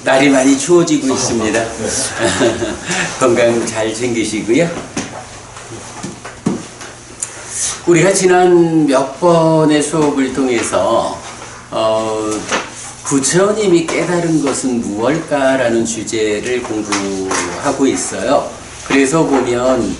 날이 많이 추워지고 있습니다. 건강 잘 챙기시고요. 우리가 지난 몇 번의 수업을 통해서 부처님이 깨달은 것은 무엇일까라는 주제를 공부하고 있어요. 그래서 보면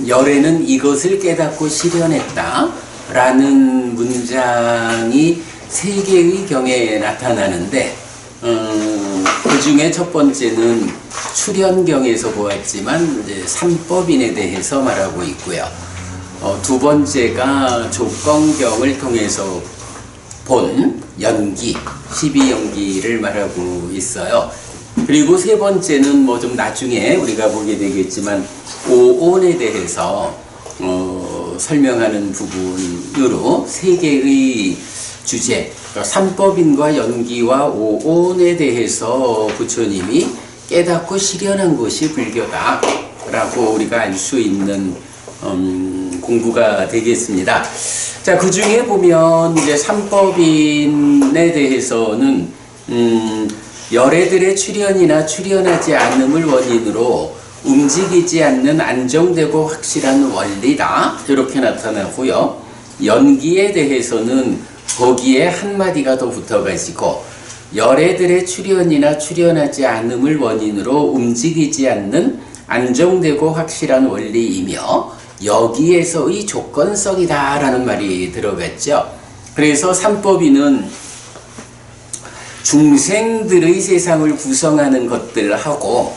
열애는 이것을 깨닫고 실현했다 라는 문장이 세 개의 경에 나타나는데 그 중에 첫 번째는 출현경에서 보았지만 이제 삼법인에 대해서 말하고 있고요. 두 번째가 조건경을 통해서 본 연기, 12연기를 말하고 있어요. 그리고 세 번째는 뭐 좀 나중에 우리가 보게 되겠지만 오온에 대해서 설명하는 부분으로 세 개의 주제, 삼법인과 연기와 오온에 대해서 부처님이 깨닫고 실현한 것이 불교다 라고 우리가 알 수 있는 공부가 되겠습니다. 자, 그 중에 보면 이제 삼법인에 대해서는 열애들의 출현이나 출현하지 않음을 원인으로 움직이지 않는 안정되고 확실한 원리다 이렇게 나타나고요. 연기에 대해서는 거기에 한마디가 더 붙어가지고 열애들의 출현이나 출현하지 않음을 원인으로 움직이지 않는 안정되고 확실한 원리이며 여기에서의 조건성이다 라는 말이 들어갔죠. 그래서 삼법인은 중생들의 세상을 구성하는 것들하고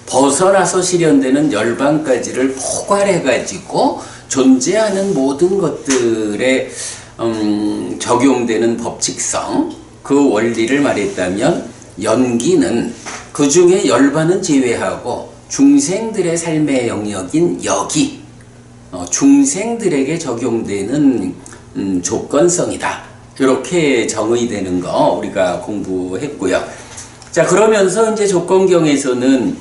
벗어나서 실현되는 열반까지를 포괄해가지고 존재하는 모든 것들에 적용되는 법칙성, 그 원리를 말했다면 연기는 그 중에 열반은 제외하고 중생들의 삶의 영역인 여기, 중생들에게 적용되는 조건성이다. 이렇게 정의되는 거 우리가 공부했고요. 자, 그러면서 이제 조건경에서는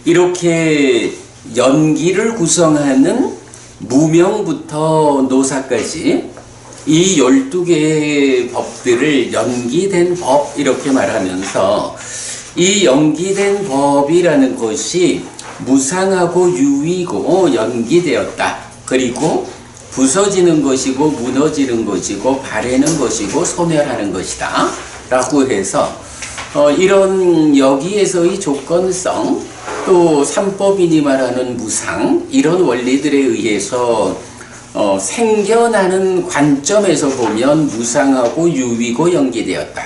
이렇게 연기를 구성하는 무명부터 노사까지 이 12개의 법들을 연기된 법 이렇게 말하면서 이 연기된 법이라는 것이 무상하고 유위고 연기되었다. 그리고 부서지는 것이고 무너지는 것이고 바래는 것이고 소멸하는 것이다 라고 해서 이런 여기에서의 조건성 또 삼법인이 말하는 무상 이런 원리들에 의해서 생겨나는 관점에서 보면 무상하고 유위고 연기되었다.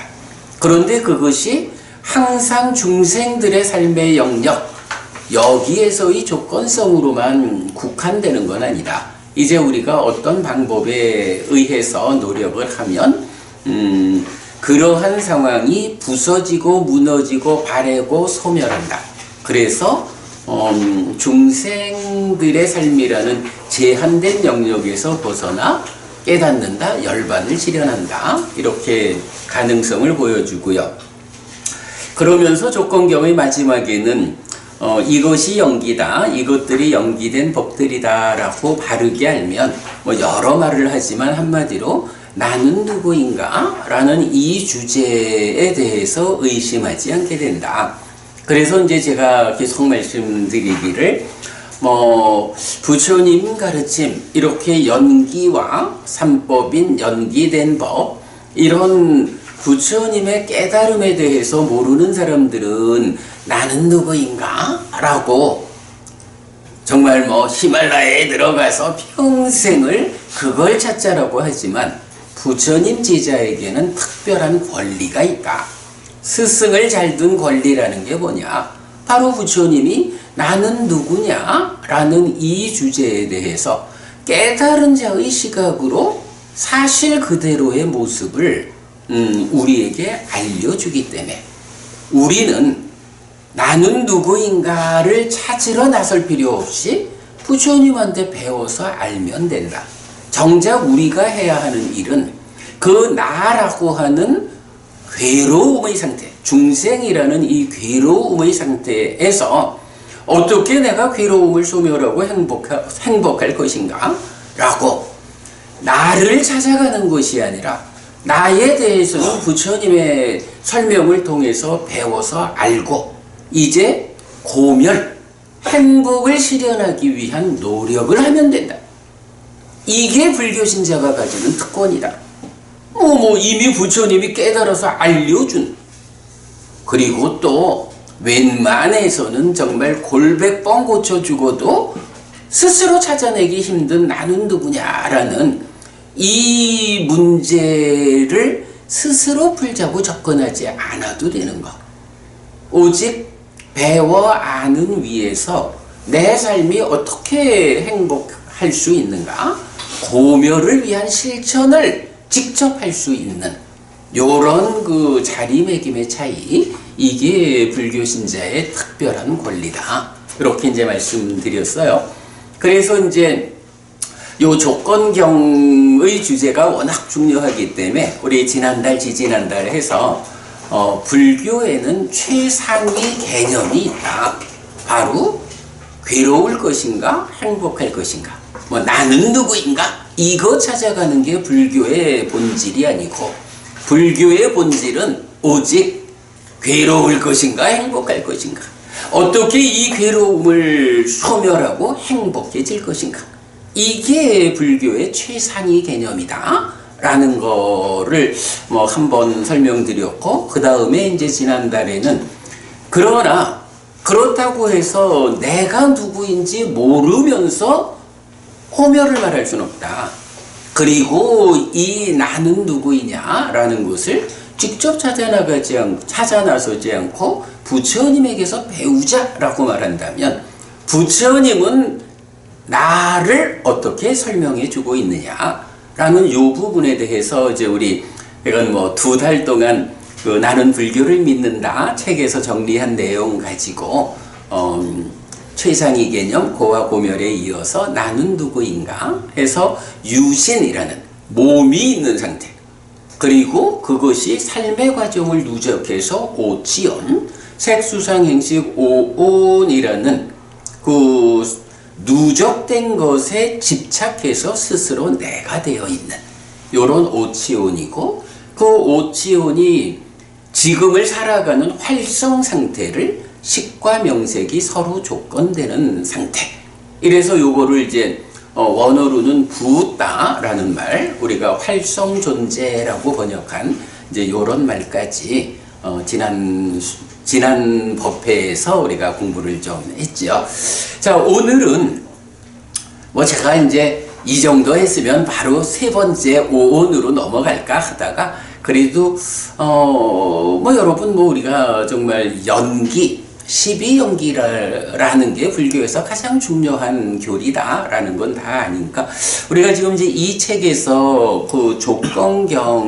그런데 그것이 항상 중생들의 삶의 영역 여기에서의 조건성으로만 국한되는 건 아니다. 이제 우리가 어떤 방법에 의해서 노력을 하면 그러한 상황이 부서지고 무너지고 바래고 소멸한다. 그래서 중생들의 삶이라는 제한된 영역에서 벗어나 깨닫는다, 열반을 실현한다. 이렇게 가능성을 보여주고요. 그러면서 조건경의 마지막에는 이것이 연기다, 이것들이 연기된 법들이다 라고 바르게 알면 뭐 여러 말을 하지만 한마디로 나는 누구인가? 라는 이 주제에 대해서 의심하지 않게 된다. 그래서 이제 제가 계속 말씀드리기를 부처님 가르침 이렇게 연기와 삼법인 연기된 법 이런 부처님의 깨달음에 대해서 모르는 사람들은 나는 누구인가? 라고 정말 히말라야에 들어가서 평생을 그걸 찾자라고 하지만 부처님 제자에게는 특별한 권리가 있다. 스승을 잘 둔 권리라는 게 뭐냐? 바로 부처님이 나는 누구냐? 라는 이 주제에 대해서 깨달은 자의 시각으로 사실 그대로의 모습을 우리에게 알려주기 때문에 우리는 나는 누구인가를 찾으러 나설 필요 없이 부처님한테 배워서 알면 된다. 정작 우리가 해야 하는 일은 그 나라고 하는 괴로움의 상태, 중생이라는 이 괴로움의 상태에서 어떻게 내가 괴로움을 소멸하고 행복할 것인가? 라고 나를 찾아가는 것이 아니라 나에 대해서는 부처님의 설명을 통해서 배워서 알고 이제 고멸, 행복을 실현하기 위한 노력을 하면 된다. 이게 불교 신자가 가지는 특권이다. 이미 부처님이 깨달아서 알려준, 그리고 또 웬만해서는 정말 골백 번 고쳐 죽어도 스스로 찾아내기 힘든 나는 누구냐라는 이 문제를 스스로 풀자고 접근하지 않아도 되는 것. 오직 배워 아는 위에서 내 삶이 어떻게 행복할 수 있는가, 고멸을 위한 실천을 직접 할 수 있는 요런 그 자리매김의 차이, 이게 불교 신자의 특별한 권리다. 이렇게 이제 말씀드렸어요. 그래서 이제 요 조건경의 주제가 워낙 중요하기 때문에 우리 지난달, 지지난달 해서 불교에는 최상위 개념이 있다. 바로 괴로울 것인가, 행복할 것인가, 나는 누구인가, 이거 찾아가는 게 불교의 본질이 아니고, 불교의 본질은 오직 괴로울 것인가, 행복할 것인가, 어떻게 이 괴로움을 소멸하고 행복해질 것인가, 이게 불교의 최상위 개념이다 라는 거를 한번 설명드렸고, 그 다음에 이제 지난달에는 그러나 그렇다고 해서 내가 누구인지 모르면서 호멸을 말할 수는 없다. 그리고 이 나는 누구이냐라는 것을 직접 찾아 나서지 않고 부처님에게서 배우자라고 말한다면, 부처님은 나를 어떻게 설명해 주고 있느냐라는 이 부분에 대해서 이제 우리 이건 2달 동안 그 나는 불교를 믿는다 책에서 정리한 내용 가지고 최상위 개념 고와 고멸에 이어서 나는 누구인가 해서 유신이라는 몸이 있는 상태, 그리고 그것이 삶의 과정을 누적해서 오치온, 색수상행식 오온이라는 그 누적된 것에 집착해서 스스로 내가 되어 있는 요런 오치온이고, 그 오치온이 지금을 살아가는 활성 상태를 식과 명색이 서로 조건되는 상태. 이래서 요거를 이제 원어로는 부다라는 말, 우리가 활성 존재라고 번역한 이제 요런 말까지 지난 법회에서 우리가 공부를 좀 했죠. 자, 오늘은 제가 이제 이 정도 했으면 바로 3번째 오온으로 넘어갈까 하다가, 그래도 여러분 우리가 정말 연기, 12연기라는 게 불교에서 가장 중요한 교리다라는 건 다 아니까, 우리가 지금 이제 이 책에서 그 조건경이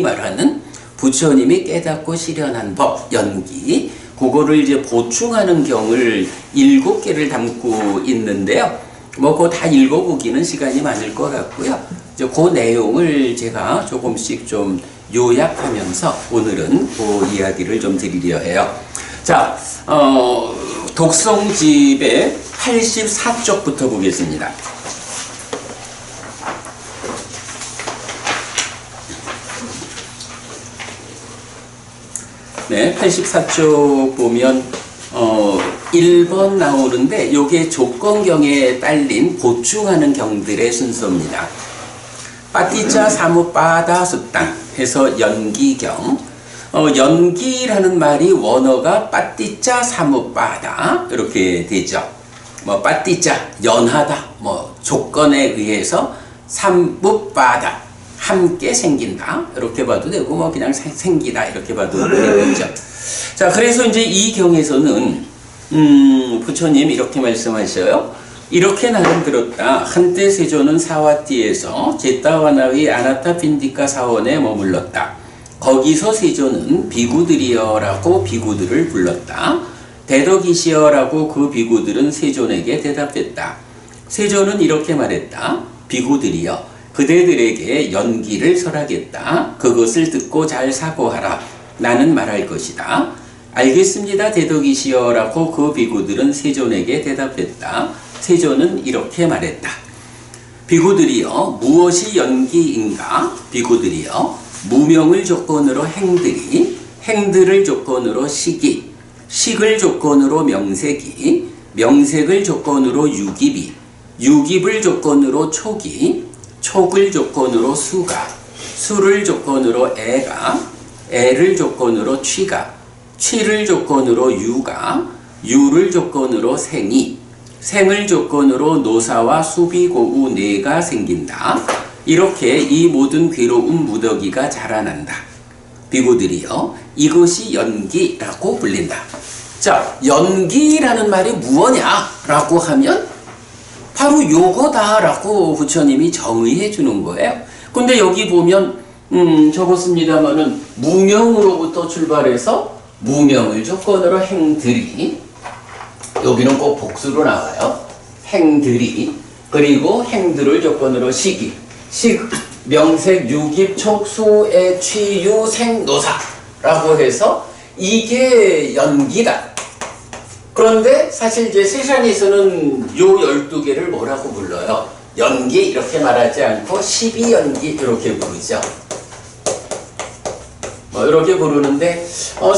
말하는 부처님이 깨닫고 실현한 법, 연기, 그거를 이제 보충하는 경을 7개를 담고 있는데요. 그거 다 읽어보기는 시간이 많을 것 같고요. 그 내용을 제가 조금씩 좀 요약하면서 오늘은 그 이야기를 좀 드리려 해요. 자, 독성집의 84쪽부터 보겠습니다. 네, 84쪽 보면 1번 나오는데 요게 조건경에 딸린 보충하는 경들의 순서입니다. 빠띠짜 사무빠다 수땅 해서 연기경. 연기라는 말이 원어가 빠띠짜 사무빠다 이렇게 되죠. 빠띠짜 연하다, 조건에 의해서 사무빠다 함께 생긴다 이렇게 봐도 되고, 그냥 생기다 이렇게 봐도 되겠죠. 자, 그래서 이제 이 경에서는 부처님 이렇게 말씀하셔요. 이렇게 나는 들었다. 한때 세조는 사와띠에서 제타와나의 아나타핀디카 사원에 머물렀다. 거기서 세조는 비구들이여라고 비구들을 불렀다. 대덕이시여라고 그 비구들은 세존에게 대답했다. 세조는 이렇게 말했다. 비구들이여, 그대들에게 연기를 설하겠다. 그것을 듣고 잘 사고하라. 나는 말할 것이다. 알겠습니다, 대덕이시여라고 그 비구들은 세존에게 대답했다. 세존은 이렇게 말했다. 비구들이여 무엇이 연기인가? 비구들이여 무명을 조건으로 행들이, 행들을 조건으로 식이, 식을 조건으로 명색이, 명색을 조건으로 유깁이, 유깁을 조건으로 촉이, 촉을 조건으로 수가, 수를 조건으로 애가, 애를 조건으로 취가, 취를 조건으로 유가, 유를 조건으로 생이, 생을 조건으로 노사와 수비고우 뇌가 생긴다. 이렇게 이 모든 괴로운 무더기가 자라난다. 비구들이여 이것이 연기라고 불린다. 자, 연기라는 말이 무엇냐라고 하면 바로 요거다라고 부처님이 정의해 주는 거예요. 근데 여기 보면 적었습니다마는 무명으로부터 출발해서 무명을 조건으로 행들이, 여기는 꼭 복수로 나와요. 행들이, 그리고 행들을 조건으로 식이, 식, 명색, 유깁, 촉, 수, 애, 취, 유, 생, 노사라고 해서 이게 연기다. 그런데 사실 이제 세상에서는 요 12개를 뭐라고 불러요? 연기 이렇게 말하지 않고 12연기 이렇게 부르죠. 이렇게 부르는데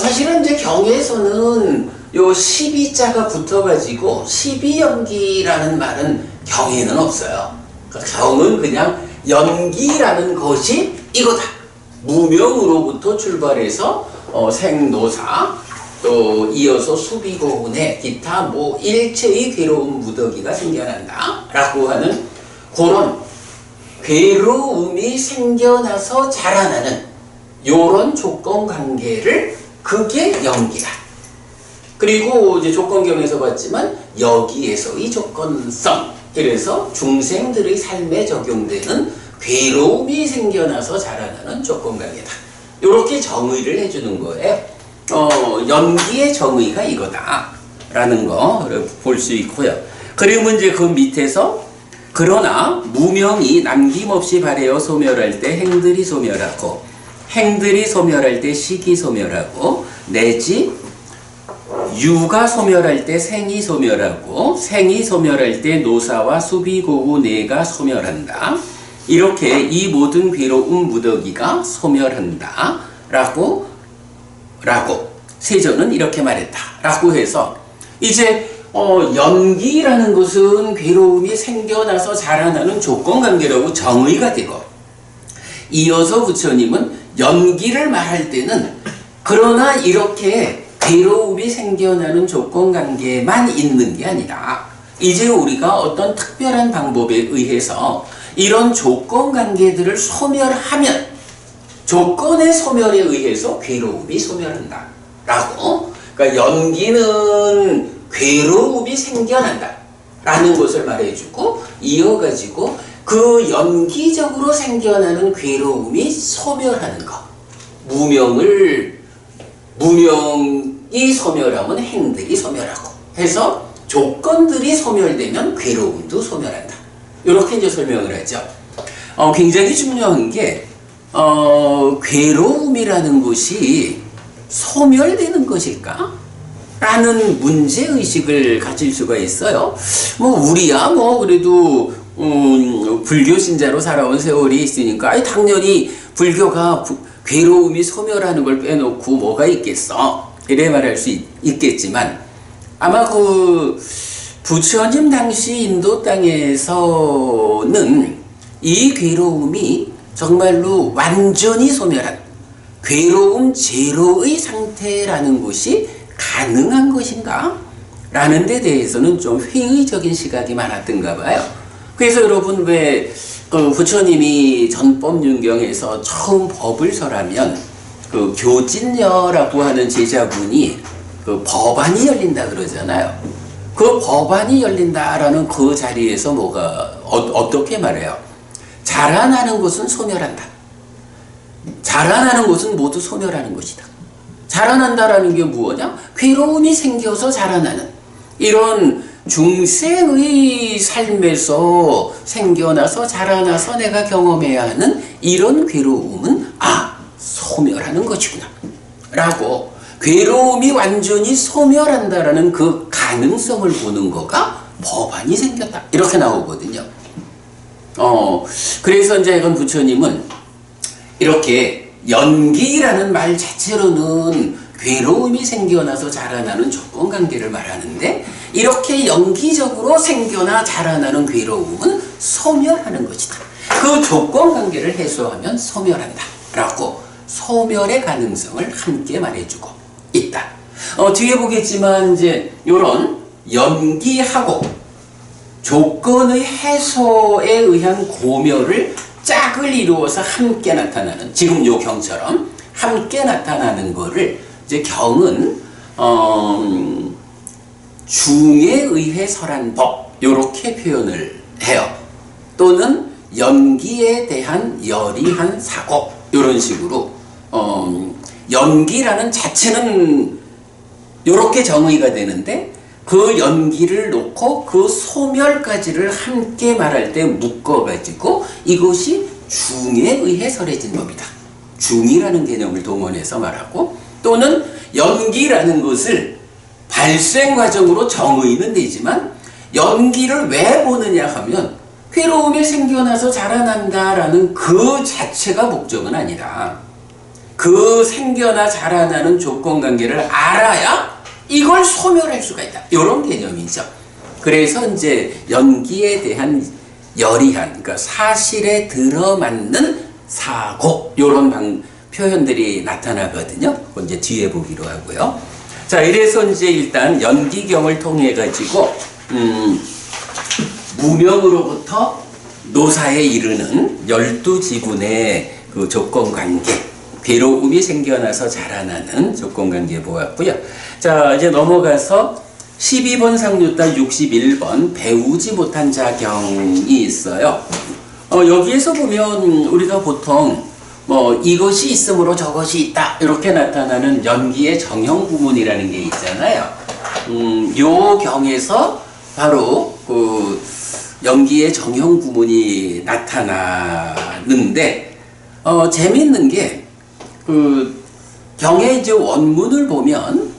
사실은 이제 경에서는 요 12자가 붙어가지고 12연기라는 말은 경에는 없어요. 그러니까 경은 그냥 연기라는 것이 이거다. 무명으로부터 출발해서 생노사, 또 이어서 수비고운에 기타 뭐 일체의 괴로운 무더기가 생겨난다 라고 하는 그런 괴로움이 생겨나서 자라나는 요런 조건관계를, 그게 연기다. 그리고 이제 조건경에서 봤지만 여기에서의 조건성, 그래서 중생들의 삶에 적용되는 괴로움이 생겨나서 자라나는 조건관계다. 이렇게 정의를 해주는 거예요. 연기의 정의가 이거다 라는 거 볼 수 있고요. 그리고 이제 그 밑에서 그러나 무명이 남김없이 발해어 소멸할 때 행들이 소멸하고, 행들이 소멸할 때 식이 소멸하고, 내지 유가 소멸할 때 생이 소멸하고, 생이 소멸할 때 노사와 수비고우 뇌가 소멸한다. 이렇게 이 모든 괴로운 무더기가 소멸한다 라고 세존은 이렇게 말했다 라고 해서 이제 연기라는 것은 괴로움이 생겨나서 자라나는 조건관계라고 정의가 되고, 이어서 부처님은 연기를 말할 때는 그러나 이렇게 괴로움이 생겨나는 조건관계만 있는 게 아니라 이제 우리가 어떤 특별한 방법에 의해서 이런 조건관계들을 소멸하면 조건의 소멸에 의해서 괴로움이 소멸한다 라고, 그러니까 연기는 괴로움이 생겨난다 라는 것을 말해주고, 이어가지고 그 연기적으로 생겨나는 괴로움이 소멸하는 것, 무명이 소멸하면 행들이 소멸하고 해서 조건들이 소멸되면 괴로움도 소멸한다. 이렇게 이제 설명을 하죠. 굉장히 중요한 게 괴로움이라는 것이 소멸되는 것일까? 라는 문제의식을 가질 수가 있어요. 우리야 그래도 불교 신자로 살아온 세월이 있으니까 당연히 불교가 괴로움이 소멸하는 걸 빼놓고 뭐가 있겠어? 이래 말할 수 있겠지만, 아마 부처님 당시 인도 땅에서는 이 괴로움이 정말로 완전히 소멸한 괴로움 제로의 상태라는 것이 가능한 것인가? 라는 데 대해서는 좀 회의적인 시각이 많았던가 봐요. 그래서 여러분 왜 부처님이 전법윤경에서 처음 법을 설하면 교진녀라고 하는 제자분이 법안이 열린다 그러잖아요. 그 법안이 열린다라는 그 자리에서 어떻게 말해요? 자라나는 것은 소멸한다. 자라나는 것은 모두 소멸하는 것이다. 자라난다라는 게 무엇이냐? 괴로움이 생겨서 자라나는 이런 중생의 삶에서 생겨나서 자라나서 내가 경험해야 하는 이런 괴로움은 소멸하는 것이구나 라고, 괴로움이 완전히 소멸한다라는 그 가능성을 보는 거가 법안이 생겼다 이렇게 나오거든요. 그래서 이제 이건 부처님은 이렇게 연기라는 말 자체로는 괴로움이 생겨나서 자라나는 조건관계를 말하는데, 이렇게 연기적으로 생겨나 자라나는 괴로움은 소멸하는 것이다. 그 조건관계를 해소하면 소멸한다 라고 소멸의 가능성을 함께 말해주고 있다. 뒤에 보겠지만 이제 요런 연기하고 조건의 해소에 의한 고멸을 짝을 이루어서 함께 나타나는, 지금 요 경처럼 함께 나타나는 거를 이제 경은 중에 의해 설한 법, 요렇게 표현을 해요. 또는 연기에 대한 열이한 사고, 요런 식으로 연기라는 자체는 요렇게 정의가 되는데, 그 연기를 놓고 그 소멸까지를 함께 말할 때 묶어가지고 이것이 중에 의해 설해진 법이다. 중이라는 개념을 동원해서 말하고, 또는 연기라는 것을 발생 과정으로 정의는 되지만 연기를 왜 보느냐 하면 괴로움이 생겨나서 자라난다라는 그 자체가 목적은 아니라 그 생겨나 자라나는 조건관계를 알아야 이걸 소멸할 수가 있다. 이런 개념이죠. 그래서 이제 연기에 대한 열이한, 그러니까 사실에 들어맞는 사고, 이런 표현들이 나타나거든요. 그건 이제 뒤에 보기로 하고요. 자, 이래서 이제 일단 연기경을 통해 가지고 무명으로부터 노사에 이르는 12지분의 그 조건관계, 괴로움이 생겨나서 자라나는 조건관계 보았고요. 자, 이제 넘어가서 12번 상류단 61번 배우지 못한 자경이 있어요. 여기에서 보면 우리가 보통 이것이 있으므로 저것이 있다 이렇게 나타나는 연기의 정형 구문이라는 게 있잖아요. 요 경에서 바로 그 연기의 정형 구문이 나타나는데, 재밌는 게 그 경의 이제 원문을 보면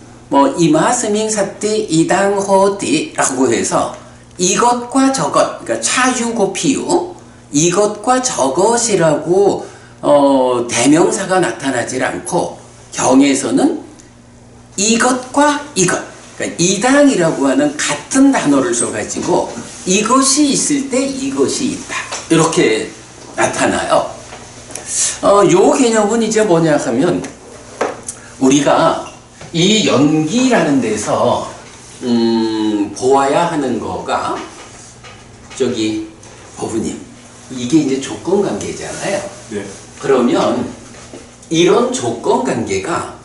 이마스밍 사띠 이당호디라고 해서 이것과 저것, 그러니까 차유고피유, 이것과 저것이라고 대명사가 나타나질 않고 경에서는 이것과 이것, 그러니까 이당이라고 하는 같은 단어를 써가지고 이것이 있을 때 이것이 있다 이렇게 나타나요. 요 개념은 이제 뭐냐 하면 우리가 이 연기라는 데서 보아야 하는 거가, 저기 어부님, 이게 이제 조건관계잖아요. 네. 그러면 이런 조건관계가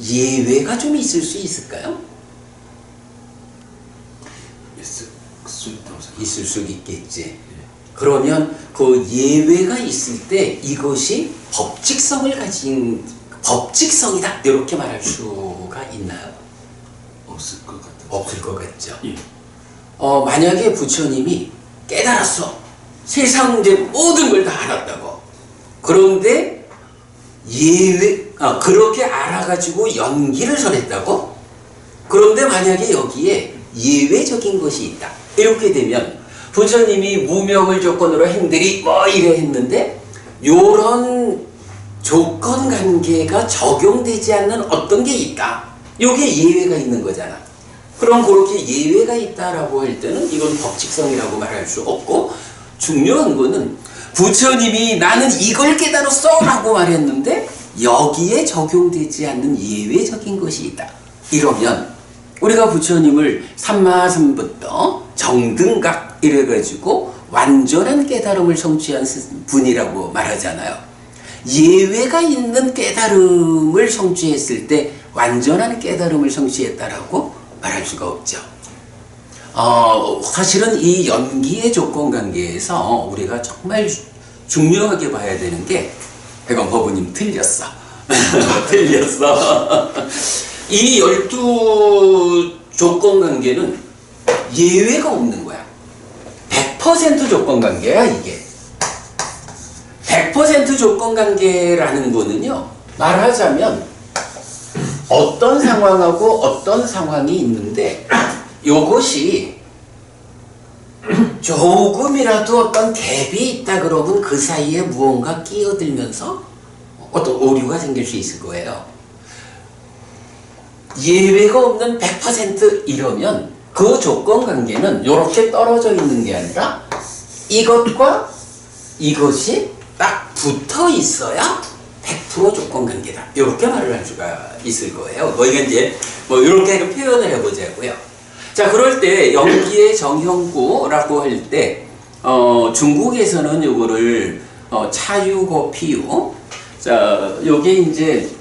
예외가 좀 있을 수 있을까요? 있을 수 있겠지. 그러면 그 예외가 있을 때 이것이 법칙성을 가진 법칙성이다 이렇게 말할 수가 있나요? 없을 것 같아요. 없을 것 같죠. 예. 만약에 부처님이 깨달았어. 세상 이제 모든 걸 다 알았다고. 그런데 그렇게 알아가지고 연기를 설했다고? 그런데 만약에 여기에 예외적인 것이 있다. 이렇게 되면 부처님이 무명을 조건으로 행들이 이래 했는데 요런 조건관계가 적용되지 않는 어떤 게 있다. 요게 예외가 있는 거잖아. 그럼 그렇게 예외가 있다라고 할 때는 이건 법칙성이라고 말할 수 없고, 중요한 거는 부처님이 나는 이걸 깨달았어 라고 말했는데 여기에 적용되지 않는 예외적인 것이 있다. 이러면 우리가 부처님을 삼마삼부터 정등각 이래가지고 완전한 깨달음을 성취한 분이라고 말하잖아요. 예외가 있는 깨달음을 성취했을 때 완전한 깨달음을 성취했다라고 말할 수가 없죠. 사실은 이 연기의 조건관계에서 우리가 정말 중요하게 봐야 되는 게, 이건 법우님 틀렸어. 틀렸어. 이 12 조건관계는 예외가 없는 거야. 100% 조건관계야 이게. 100% 조건관계라는 거는요, 말하자면 어떤 상황하고 어떤 상황이 있는데 요것이 조금이라도 어떤 갭이 있다 그러면 그 사이에 무언가 끼어들면서 어떤 오류가 생길 수 있을 거예요. 예외가 없는 100% 이러면 그 조건 관계는 이렇게 떨어져 있는 게 아니라 이것과 이것이 딱 붙어 있어야 100% 조건 관계다. 이렇게 말을 할 수가 있을 거예요. 저희가 이제 뭐 이렇게 표현을 해보자고요. 자, 그럴 때 연기의 정형구라고 할 때 중국에서는 요거를 차유고 피유. 자, 요게 이제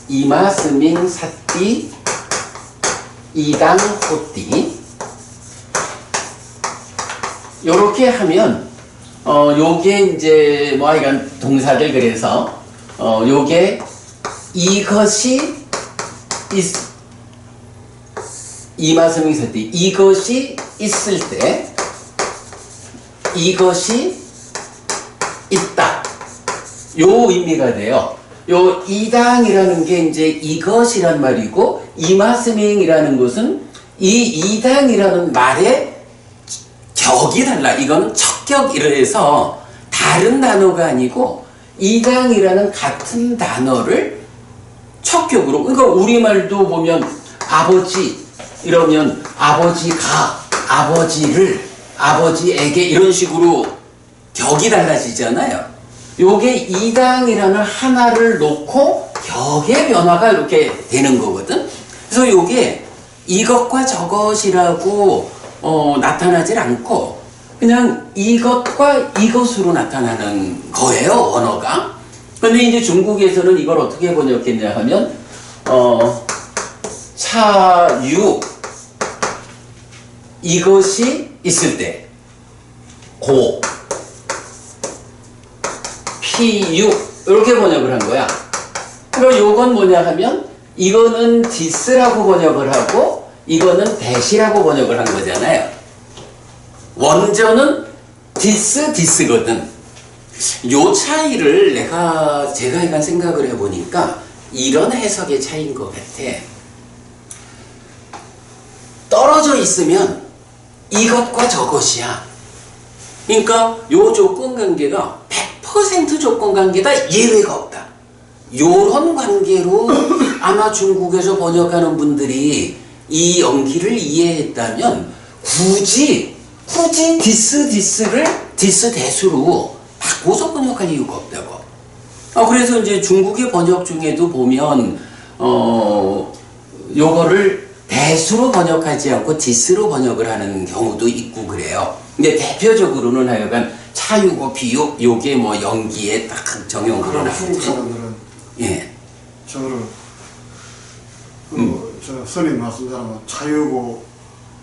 이마스밍 사띠 이당 호띠 요렇게 하면 요게 이제 뭐 하여간 동사들 그래서 요게 이것이 이마스밍 사띠 이것이 있을 때 이것이 있다 요 의미가 돼요. 요 이당이라는 게 이제 이것이란 말이고 이마스밍이라는 것은 이 이당이라는 말의 격이 달라. 이거는 척격이라 해서 다른 단어가 아니고 이당이라는 같은 단어를 척격으로, 그러니까 우리말도 보면 아버지 이러면 아버지가 아버지를 아버지에게 이런 식으로 격이 달라지잖아요. 요게 이당이라는 하나를 놓고 격의 변화가 이렇게 되는 거거든. 그래서 요게 이것과 저것이라고 나타나질 않고 그냥 이것과 이것으로 나타나는 거예요, 언어가. 근데 이제 중국에서는 이걸 어떻게 번역했냐 하면 차유 이것이 있을 때 고 피유 이렇게 번역을 한 거야. 그럼 요건 뭐냐 하면 이거는 디스라고 번역을 하고 이거는 대시라고 번역을 한 거잖아요. 원전은 디스거든. 요 차이를 제가 약간 생각을 해보니까 이런 해석의 차이인 것 같아. 떨어져 있으면 이것과 저것이야. 그러니까 요 조건 관계가 100% 조건 관계다, 예외가 없다. 요런 관계로 아마 중국에서 번역하는 분들이 이 연기를 이해했다면 굳이 디스를 디스 대수로 바꿔서 번역할 이유가 없다고. 그래서 이제 중국의 번역 중에도 보면 요거를 대수로 번역하지 않고 디스로 번역을 하는 경우도 있고 그래요. 근데 대표적으로는 하여간 차유고 비유 요게 뭐 연기에 딱 정형으로 나오죠. 중국 사람들은 예. 저를 저 스님 말씀대로 차유고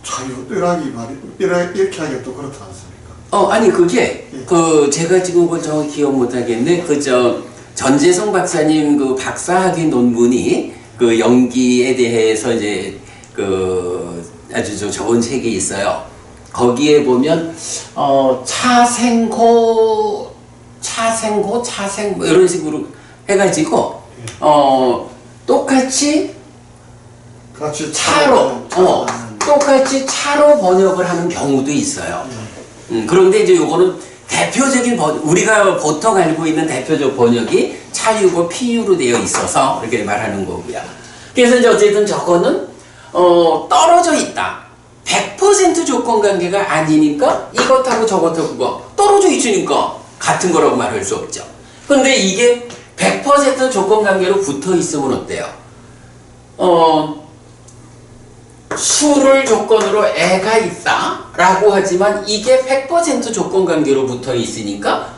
차유 뜰하기 말이 이렇게 하기가 또 그렇지 않습니까? 아니 그게 예. 제가 지금 그걸 정확히 기억 못 하겠는데 전재성 박사님 그 박사학위 논문이 그 연기에 대해서 이제 아주 좋은 책이 있어요. 거기에 보면 차생고 뭐 이런 식으로 해가지고 똑같이 같이 차로 똑같이 차로 번역을 하는 경우도 있어요. 그런데 이제 요거는 대표적인 우리가 보통 알고 있는 대표적 번역이 차유고 피유로 되어 있어서 이렇게 말하는 거고요. 그래서 이제 어쨌든 저거는 떨어져 있다. 100% 조건 관계가 아니니까 이것하고 저것하고 떨어져 있으니까 같은 거라고 말할 수 없죠. 근데 이게 100% 조건 관계로 붙어 있으면 어때요? 수를 조건으로 애가 있다 라고 하지만 이게 100% 조건 관계로 붙어 있으니까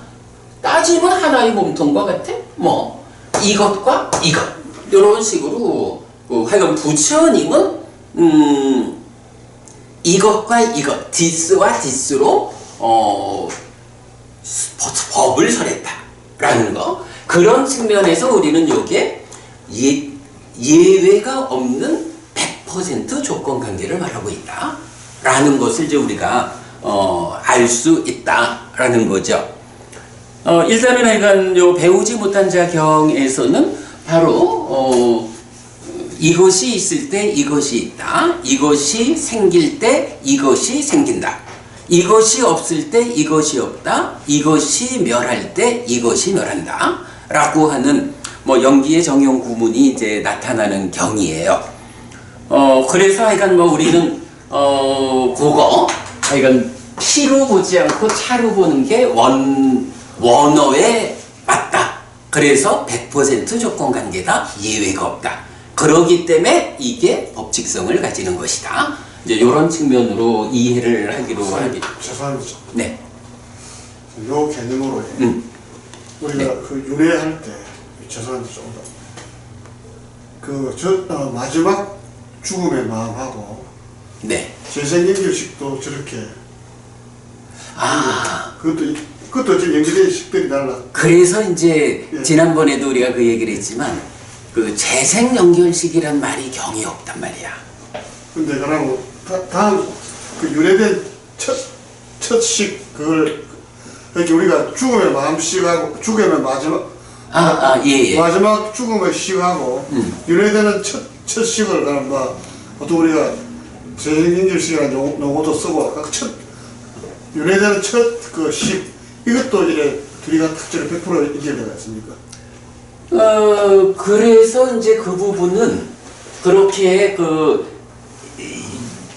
따지면 하나의 몸통과 같아? 뭐 이것과 이것 이런 식으로 하여간 부처님은 이것과 이것 디스와 디스로 법을 설했다라는 거. 그런 측면에서 우리는 요게 예외가 없는 100% 조건 관계를 말하고 있다라는 것을 이제 우리가 알 수 있다라는 거죠. 일단은 하여간 요 배우지 못한 자 경에서는 바로 이것이 있을 때 이것이 있다. 이것이 생길 때 이것이 생긴다. 이것이 없을 때 이것이 없다. 이것이 멸할 때 이것이 멸한다. 라고 하는 뭐 연기의 정형 구문이 이제 나타나는 경이에요. 그래서 하여간 뭐 우리는 그거 하여간 피로 보지 않고 차로 보는 게 원어에 맞다. 그래서 100% 조건관계다. 예외가 없다. 그러기 때문에 이게 법칙성을 가지는 것이다. 이제 이런 측면으로 이해를 하기로 하기. 죄송합니다. 네. 요 개념으로 우리가 네. 그 윤회할 때 죄송한데 조금 더 마지막 죽음의 마음하고 네. 재생연결식도 저렇게 아. 그것도 지금 연결된 식들이 달라. 그래서 이제 예. 지난번에도 우리가 그 얘기를 했지만 그 재생연결식이란 말이 경이 없단 말이야. 근데 그러고 다음 그 윤회된 첫식 그걸 이렇게 우리가 죽음의 마음식하고 죽음의 마지막 예. 마지막 죽음의 식하고 윤회되는 첫식을 그럼 보통 우리가 재생연결식이라는 용어도 쓰고 아까 윤회되는 첫 그 식 이것도 이제 둘이가 특징을 100% 연결되어 있습니까? 그래서 이제 그 부분은 그렇게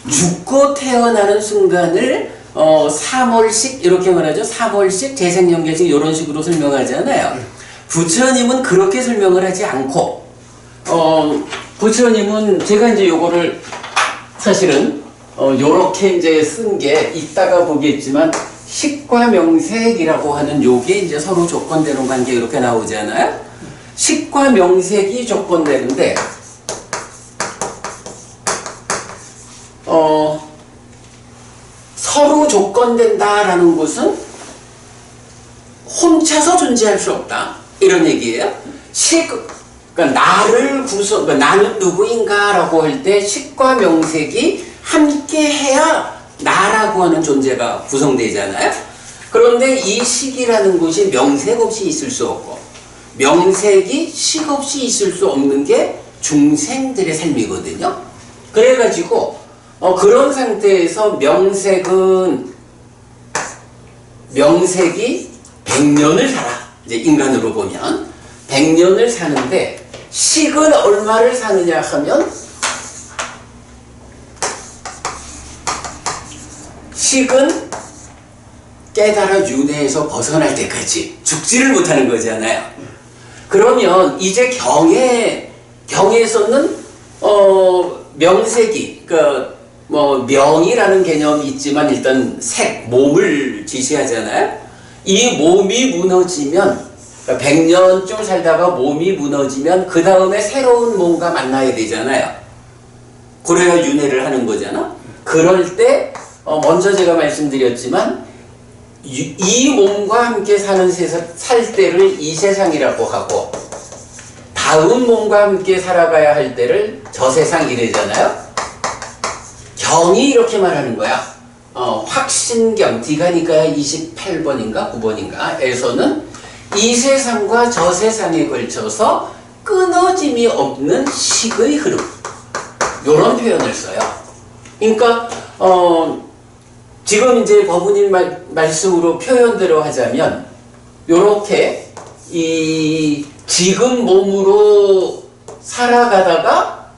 죽고 태어나는 순간을 3월씩 이렇게 말하죠. 3월씩 재생연결식 이런 식으로 설명하잖아요. 부처님은 그렇게 설명을 하지 않고 부처님은 제가 이제 요거를 사실은 요렇게 이제 쓴 게 이따가 보겠지만 식과 명색이라고 하는 요게 이제 서로 조건되는 관계 이렇게 나오잖아요. 식과 명색이 조건되는데 서로 조건된다라는 것은 혼자서 존재할 수 없다 이런 얘기예요. 그러니까 나를 그러니까 나는 누구인가라고 할 때 식과 명색이 함께 해야 나라고 하는 존재가 구성되잖아요. 그런데 이 식이라는 것이 명색 없이 있을 수 없고 명색이 식 없이 있을 수 없는 게 중생들의 삶이거든요. 그래가지고 그런 상태에서 명색이 100년을 살아. 이제 인간으로 보면 100년을 사는데 식은 얼마를 사느냐 하면 식은 깨달아 윤회에서 벗어날 때까지 죽지를 못하는 거잖아요. 그러면 이제 경에서는 명색이 명이라는 개념이 있지만 일단 몸을 지시하잖아요. 이 몸이 무너지면 100년쯤 살다가 몸이 무너지면 그 다음에 새로운 몸과 만나야 되잖아요. 그래야 윤회를 하는 거잖아. 그럴 때 먼저 제가 말씀드렸지만 이 몸과 함께 살 때를 이 세상이라고 하고 다음 몸과 함께 살아가야 할 때를 저 세상 이래잖아요. 경이 이렇게 말하는 거야. 확신경 디가니까 28번인가 9번인가 에서는 이 세상과 저 세상에 걸쳐서 끊어짐이 없는 식의 흐름 이런 표현을 써요. 그러니까 지금 이제 법우님 말씀으로 표현대로 하자면 요렇게 이 지금 몸으로 살아가다가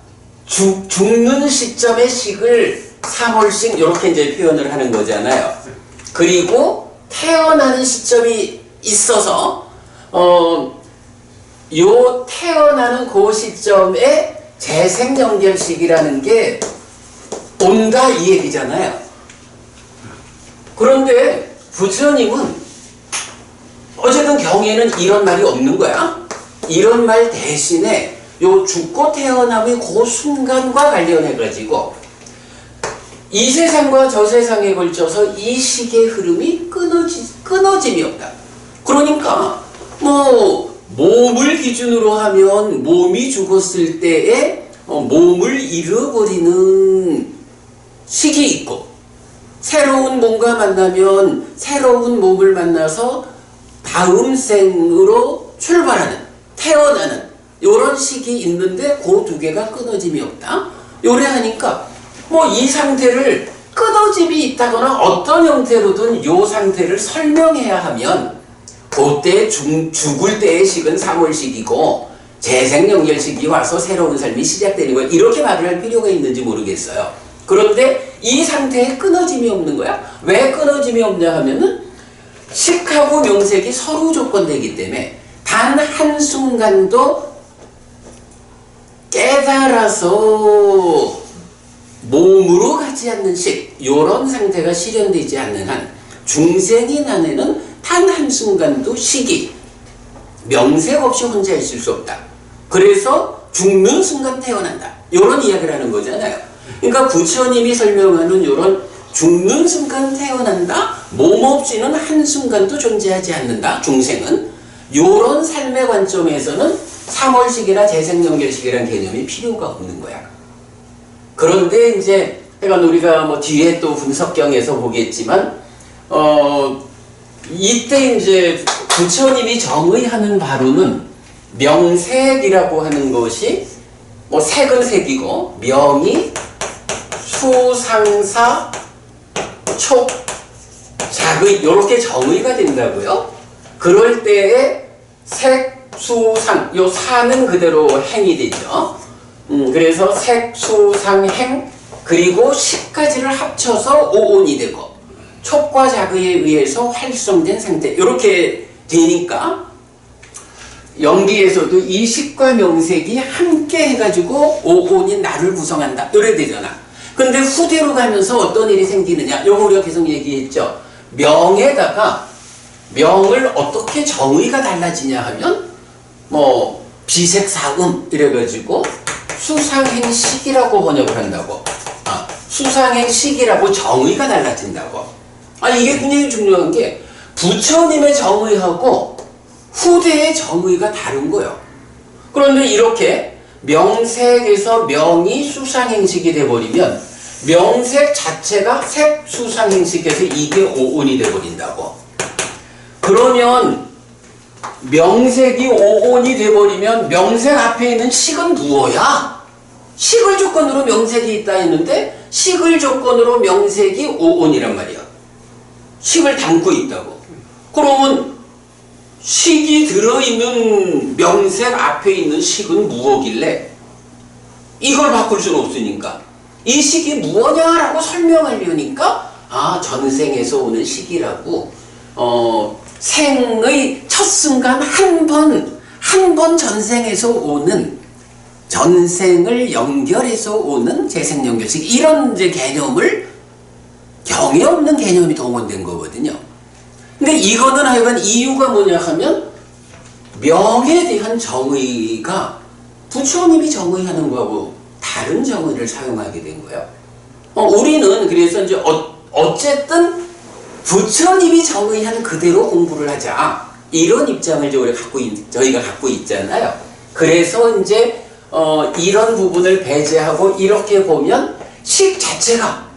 죽는 시점의 식을 3월씩 이렇게 이제 표현을 하는 거잖아요. 그리고 태어나는 시점이 있어서 요 태어나는 그 시점에 재생연결식이라는 게 온다 이 얘기잖아요. 그런데 부처님은 어쨌든 경에는 이런 말이 없는 거야. 이런 말 대신에 요 죽고 태어남의 그 순간과 관련해 가지고 이 세상과 저 세상에 걸쳐서 이 식의 흐름이 끊어짐이 없다. 그러니까 뭐 몸을 기준으로 하면 몸이 죽었을 때에 몸을 잃어버리는 식이 있고 새로운 몸과 만나면 새로운 몸을 만나서 다음 생으로 출발하는 태어나는 요런 식이 있는데 그 두 개가 끊어짐이 없다. 요래 하니까 뭐 이 상태를 끊어짐이 있다거나 어떤 형태로든 요 상태를 설명해야 하면 그때 죽을 때의 식은 3월식이고 재생연결식이 와서 새로운 삶이 시작되는 거야. 이렇게 말을 할 필요가 있는지 모르겠어요. 그런데 이 상태에 끊어짐이 없는 거야. 왜 끊어짐이 없냐 하면은 식하고 명색이 서로 조건되기 때문에 단 한순간도 깨달아서 몸으로 가지 않는 식, 요런 상태가 실현되지 않는 한 중생인 안에는 단 한순간도 식이 명색 없이 혼자 있을 수 없다. 그래서 죽는 순간 태어난다. 요런 이야기를 하는 거잖아요. 그러니까 부처님이 설명하는 요런 죽는 순간 태어난다, 몸 없이는 한순간도 존재하지 않는다, 중생은. 요런 삶의 관점에서는 삼월식이나 재생연결식이라는 개념이 필요가 없는 거야. 그런데 이제 그러니까 우리가 뭐 뒤에 또 분석경에서 보겠지만 이때 이제 부처님이 정의하는 바로는 명색이라고 하는 것이 뭐 색은 색이고 명이 수상사 촉 자의 이렇게 정의가 된다고요. 그럴 때에 색, 수, 상 요 사는 그대로 행이 되죠. 그래서 색, 수, 상, 행 그리고 식까지를 합쳐서 오온이 되고 촉과 자의에 의해서 활성된 상태 이렇게 되니까 연기에서도 이 식과 명색이 함께 해가지고 오온인 나를 구성한다 이래 되잖아. 근데 후대로 가면서 어떤 일이 생기느냐 요거 우리가 계속 얘기했죠. 명에다가 명을 어떻게 정의가 달라지냐 하면 뭐 비색사음 이래가지고 수상행식이라고 번역을 한다고. 수상행식이라고 정의가 달라진다고. 이게 굉장히 중요한 게 부처님의 정의하고 후대의 정의가 다른 거예요. 그런데 이렇게 명색에서 명이 수상행식이 돼버리면 명색 자체가 색 수상행식에서 이게 오온이 돼버린다고. 그러면 명색이 오온이 돼버리면 명색 앞에 있는 식은 무엇이야? 식을 조건으로 명색이 있다 했는데 식을 조건으로 명색이 오온이란 말이야. 식을 담고 있다고. 그러면 식이 들어있는 명색 앞에 있는 식은 무엇길래 이걸 바꿀 수는 없으니까 이 식이 무엇냐라고 설명하려니까 전생에서 오는 식이라고 생의 첫 순간 한 번 전생에서 오는 전생을 연결해서 오는 재생연결식 이런 이제 개념을 경에 없는 개념이 동원된 거거든요. 근데 이거는 하여간 이유가 뭐냐 하면 명에 대한 정의가 부처님이 정의하는 거하고 다른 정의를 사용하게 된 거예요. 우리는 그래서 이제 어쨌든 부처님이 정의한 그대로 공부를 하자 이런 입장을 저희가 갖고 있잖아요. 그래서 이제 이런 부분을 배제하고 이렇게 보면 식 자체가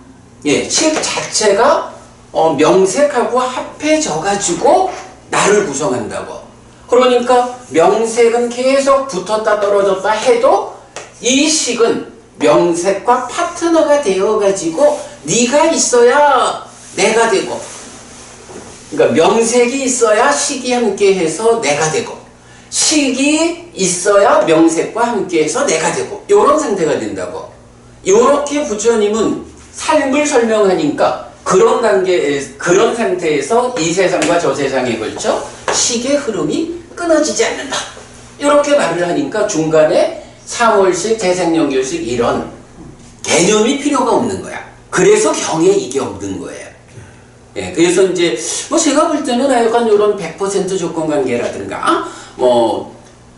명색하고 합해져 가지고 나를 구성한다고. 그러니까 명색은 계속 붙었다 떨어졌다 해도 이 식은 명색과 파트너가 되어 가지고 네가 있어야 내가 되고, 그러니까 명색이 있어야 식이 함께해서 내가 되고 식이 있어야 명색과 함께해서 내가 되고 이런 상태가 된다고. 이렇게 부처님은 삶을 설명하니까 그런 상태에서 이 세상과 저 세상에 걸쳐 식의 흐름이 끊어지지 않는다. 이렇게 말을 하니까 중간에 삼월식, 재생연결식 이런 개념이 필요가 없는 거야. 그래서 경에 이게 없는 거예요. 그래서 이제 제가 볼 때는 약간 이런 100% 조건 관계라든가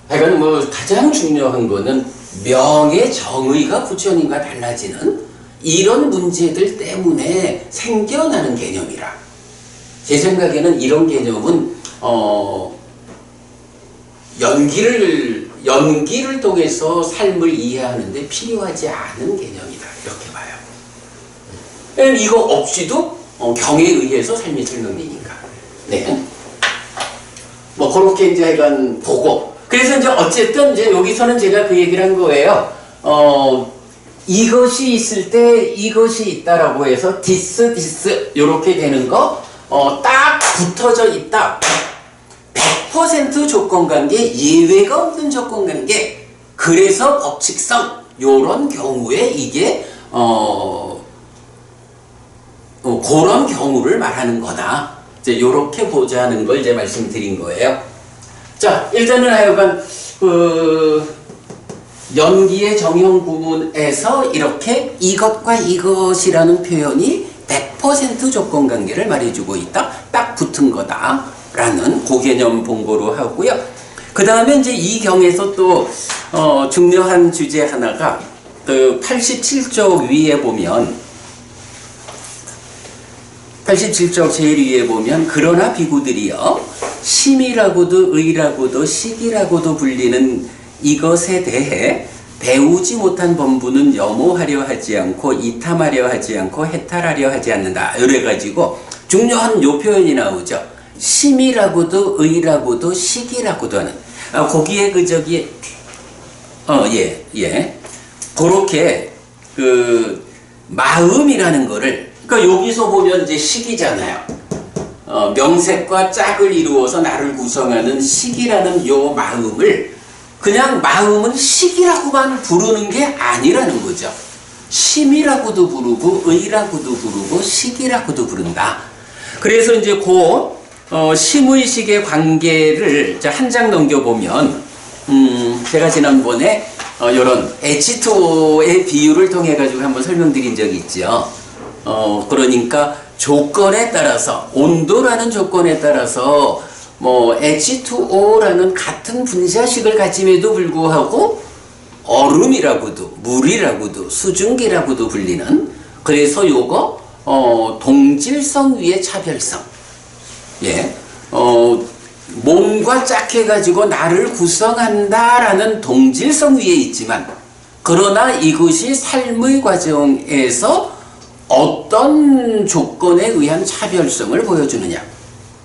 하여간 가장 중요한 거는 명의 정의가 부처님과 달라지는 이런 문제들 때문에 생겨나는 개념이라. 제 생각에는 이런 개념은 연기를 통해서 삶을 이해하는데 필요하지 않은 개념이다 이렇게 봐요. 이거 없이도 경에 의해서 삶이 설명되니까. 네. 그렇게 이제 하여간 보고 그래서 이제 어쨌든 이제 여기서는 제가 그 얘기를 한 거예요. 이것이 있을 때 이것이 있다라고 해서 this 요렇게 되는 거 딱 붙어져 있다. 100% 조건관계, 예외가 없는 조건관계. 그래서 법칙성 요런 경우에 이게 그런 경우를 말하는 거다. 이제 요렇게 보자는 걸 이제 말씀드린 거예요. 자, 일단은 하여간 연기의 정형 구문에서 이렇게 이것과 이것이라는 표현이 100% 조건관계를 말해주고 있다. 딱 붙은 거다라는 고개념 본거로 하고요. 그 다음에 이제 이 경에서 또 중요한 주제 하나가 그 87쪽 위에 보면 87쪽 제일 위에 보면 그러나 비구들이여 심이라고도 의라고도 식이라고도 불리는 이것에 대해 배우지 못한 범부는 염오하려 하지 않고 이탐하려 하지 않고 해탈하려 하지 않는다. 이래가지고 중요한 요 표현이 나오죠. 심이라고도 의라고도 식이라고도 하는 거기에 그렇게 그 마음이라는 거를 그러니까 여기서 보면 이제 식이잖아요. 명색과 짝을 이루어서 나를 구성하는 식이라는 요 마음을 그냥 마음은 식이라고만 부르는 게 아니라는 거죠. 심이라고도 부르고 의라고도 부르고 식이라고도 부른다. 그래서 이제 심의식의 관계를 한 장 넘겨보면 제가 지난번에 이런 H2O의 비유를 통해 가지고 한번 설명드린 적이 있죠. 그러니까 조건에 따라서 온도라는 조건에 따라서 H2O라는 같은 분자식을 가짐에도 불구하고 얼음이라고도 물이라고도 수증기라고도 불리는 그래서 요거 동질성 위의 차별성 몸과 짝해가지고 나를 구성한다라는 동질성 위에 있지만 그러나 이것이 삶의 과정에서 어떤 조건에 의한 차별성을 보여주느냐.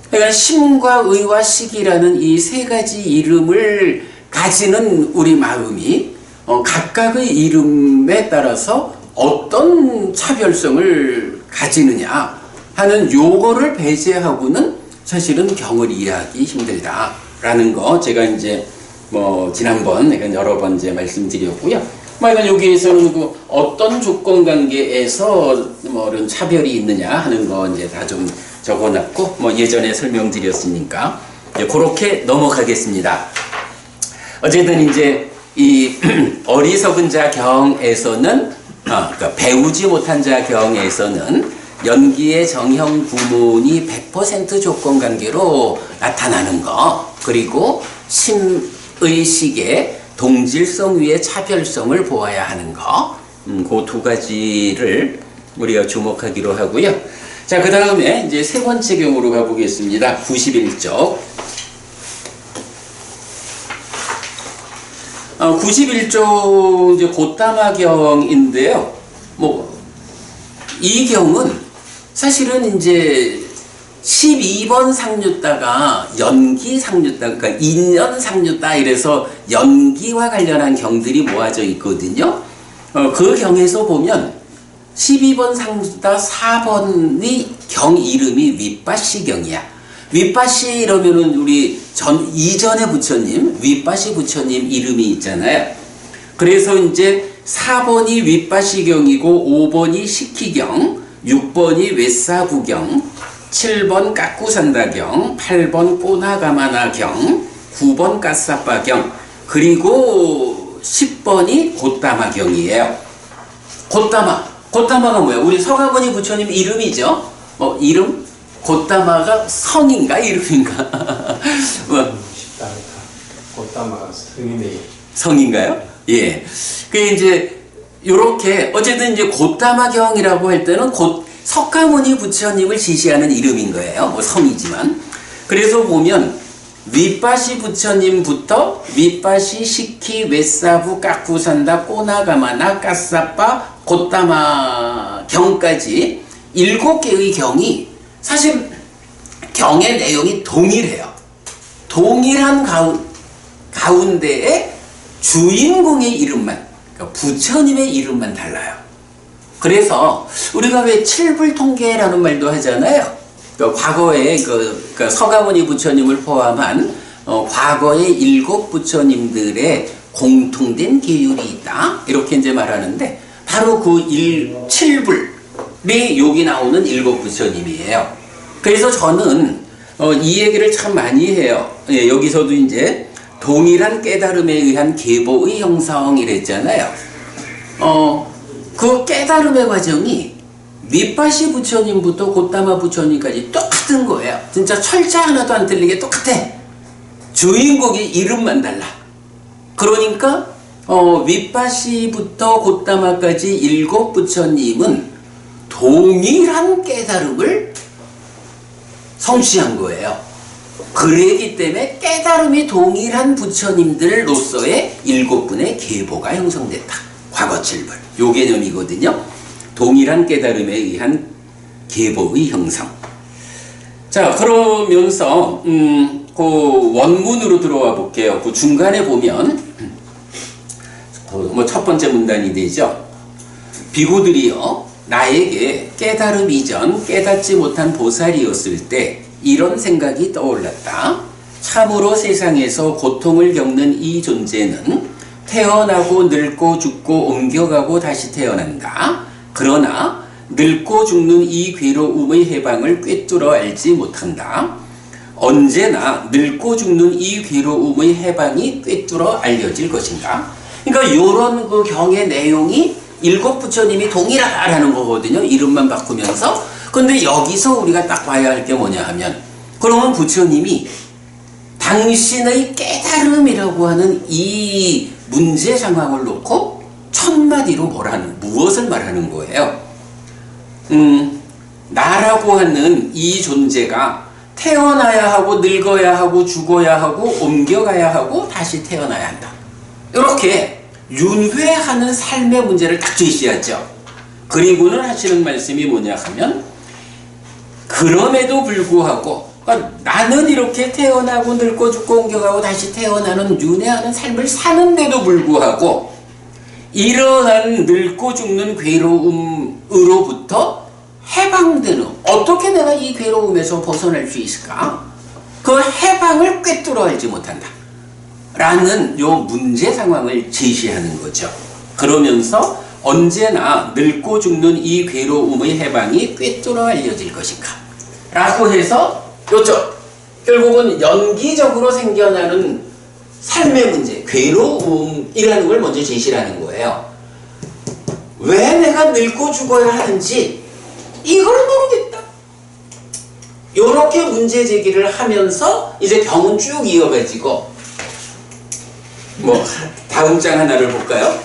그러니까 심과 의와 식이라는 이 세 가지 이름을 가지는 우리 마음이 각각의 이름에 따라서 어떤 차별성을 가지느냐 하는 요거를 배제하고는 사실은 경을 이해하기 힘들다라는 거 제가 이제 지난번 여러 번 이제 말씀드렸고요. 여기에서는 어떤 조건 관계에서 이런 차별이 있느냐 하는 거 이제 다 좀 적어놨고 예전에 설명드렸으니까 이제 그렇게 넘어가겠습니다. 어쨌든 이제 이 어리석은 자 경에서는 그러니까 배우지 못한 자 경에서는 연기의 정형 구문이 100% 조건 관계로 나타나는 거 그리고 심의식의 동질성 위의 차별성을 보아야 하는 거 그 두 가지를 우리가 주목하기로 하고요. 자, 그 다음에 이제 세 번째 경우로 가보겠습니다. 91쪽. 91쪽 이제 고따마경인데요. 이 경은 사실은 이제 12번 상류따가 연기 상류따, 그러니까 인연 상류따 이래서 연기와 관련한 경들이 모아져 있거든요. 그 경에서 보면 12번 상류따 4번이 경 이름이 윗바시 경이야. 윗바시 이러면은 우리 이전의 부처님, 윗바시 부처님 이름이 있잖아요. 그래서 이제 4번이 윗바시 경이고 5번이 식희경, 6번이 웨사구경, 7번 까꾸산다경, 8번 꼬나가마나경, 9번 까싸빠경, 그리고 10번이 고따마경이에요. 고따마가 뭐야? 우리 서가모니 부처님 이름이죠? 이름? 고따마가 성인가 이름인가? 고따마가 성이네요. 성인가요? 예. 그 이제 요렇게 어쨌든 이제 고따마경이라고 할 때는 석가모니 부처님을 지시하는 이름인 거예요. 성이지만. 그래서 보면 윗바시 부처님부터 윗바시, 식희, 웨사부, 까꾸산다, 꼬나가마나, 까싸빠, 고따마 경까지 7개의 경이 사실 경의 내용이 동일해요. 동일한 가운데에 주인공의 이름만, 그러니까 부처님의 이름만 달라요. 그래서 우리가 왜 칠불통계라는 말도 하잖아요. 그러니까 과거에 그러니까 서가모니 부처님을 포함한 과거의 7 부처님들의 공통된 계율이 있다. 이렇게 이제 말하는데 바로 그 7불이 여기 나오는 7 부처님이에요. 그래서 저는 이 얘기를 참 많이 해요. 예, 여기서도 이제 동일한 깨달음에 의한 계보의 형성이랬잖아요. 그 깨달음의 과정이 밑바시 부처님부터 고타마 부처님까지 똑같은 거예요. 진짜 철자 하나도 안 틀리게 똑같아. 주인공의 이름만 달라. 그러니까 윗바시부터 고타마까지 7 부처님은 동일한 깨달음을 성취한 거예요. 그러기 때문에 깨달음이 동일한 부처님들로서의 7분의 계보가 형성됐다. 과거 7불. 요 개념이거든요. 동일한 깨달음에 의한 계보의 형성. 자, 그러면서 그 원문으로 들어와 볼게요. 그 중간에 보면 뭐 첫 번째 문단이 되죠. 비구들이여 나에게 깨달음 이전 깨닫지 못한 보살이었을 때 이런 생각이 떠올랐다. 참으로 세상에서 고통을 겪는 이 존재는 태어나고 늙고 죽고 옮겨가고 다시 태어난다. 그러나 늙고 죽는 이 괴로움의 해방을 꿰뚫어 알지 못한다. 언제나 늙고 죽는 이 괴로움의 해방이 꿰뚫어 알려질 것인가? 그러니까 이런 그 경의 내용이 7 부처님이 동일하다라는 거거든요. 이름만 바꾸면서. 근데 여기서 우리가 딱 봐야 할 게 뭐냐 하면, 그러면 부처님이 당신의 깨달음이라고 하는 이 문제 상황을 놓고 첫마디로 무엇을 말하는 거예요? 나라고 하는 이 존재가 태어나야 하고 늙어야 하고 죽어야 하고 옮겨가야 하고 다시 태어나야 한다. 이렇게 윤회하는 삶의 문제를 딱 제시하죠. 그리고는 하시는 말씀이 뭐냐 하면, 그럼에도 불구하고 그러니까 나는 이렇게 태어나고 늙고 죽고 옮겨가고 다시 태어나는 윤회하는 삶을 사는데도 불구하고 이러한 늙고 죽는 괴로움으로부터 해방되는, 어떻게 내가 이 괴로움에서 벗어날 수 있을까? 그 해방을 꿰뚫어 알지 못한다 라는 요 문제 상황을 제시하는 거죠. 그러면서 언제나 늙고 죽는 이 괴로움의 해방이 꿰뚫어 알려질 것인가 라고 해서 요쪽 결국은 연기적으로 생겨나는 삶의 문제, 괴로움이라는 걸 먼저 제시를 하는 거예요. 왜 내가 늙고 죽어야 하는지 이걸 모르겠다. 요렇게 문제 제기를 하면서 이제 경은 쭉 이어가지고 뭐 다음 장 하나를 볼까요?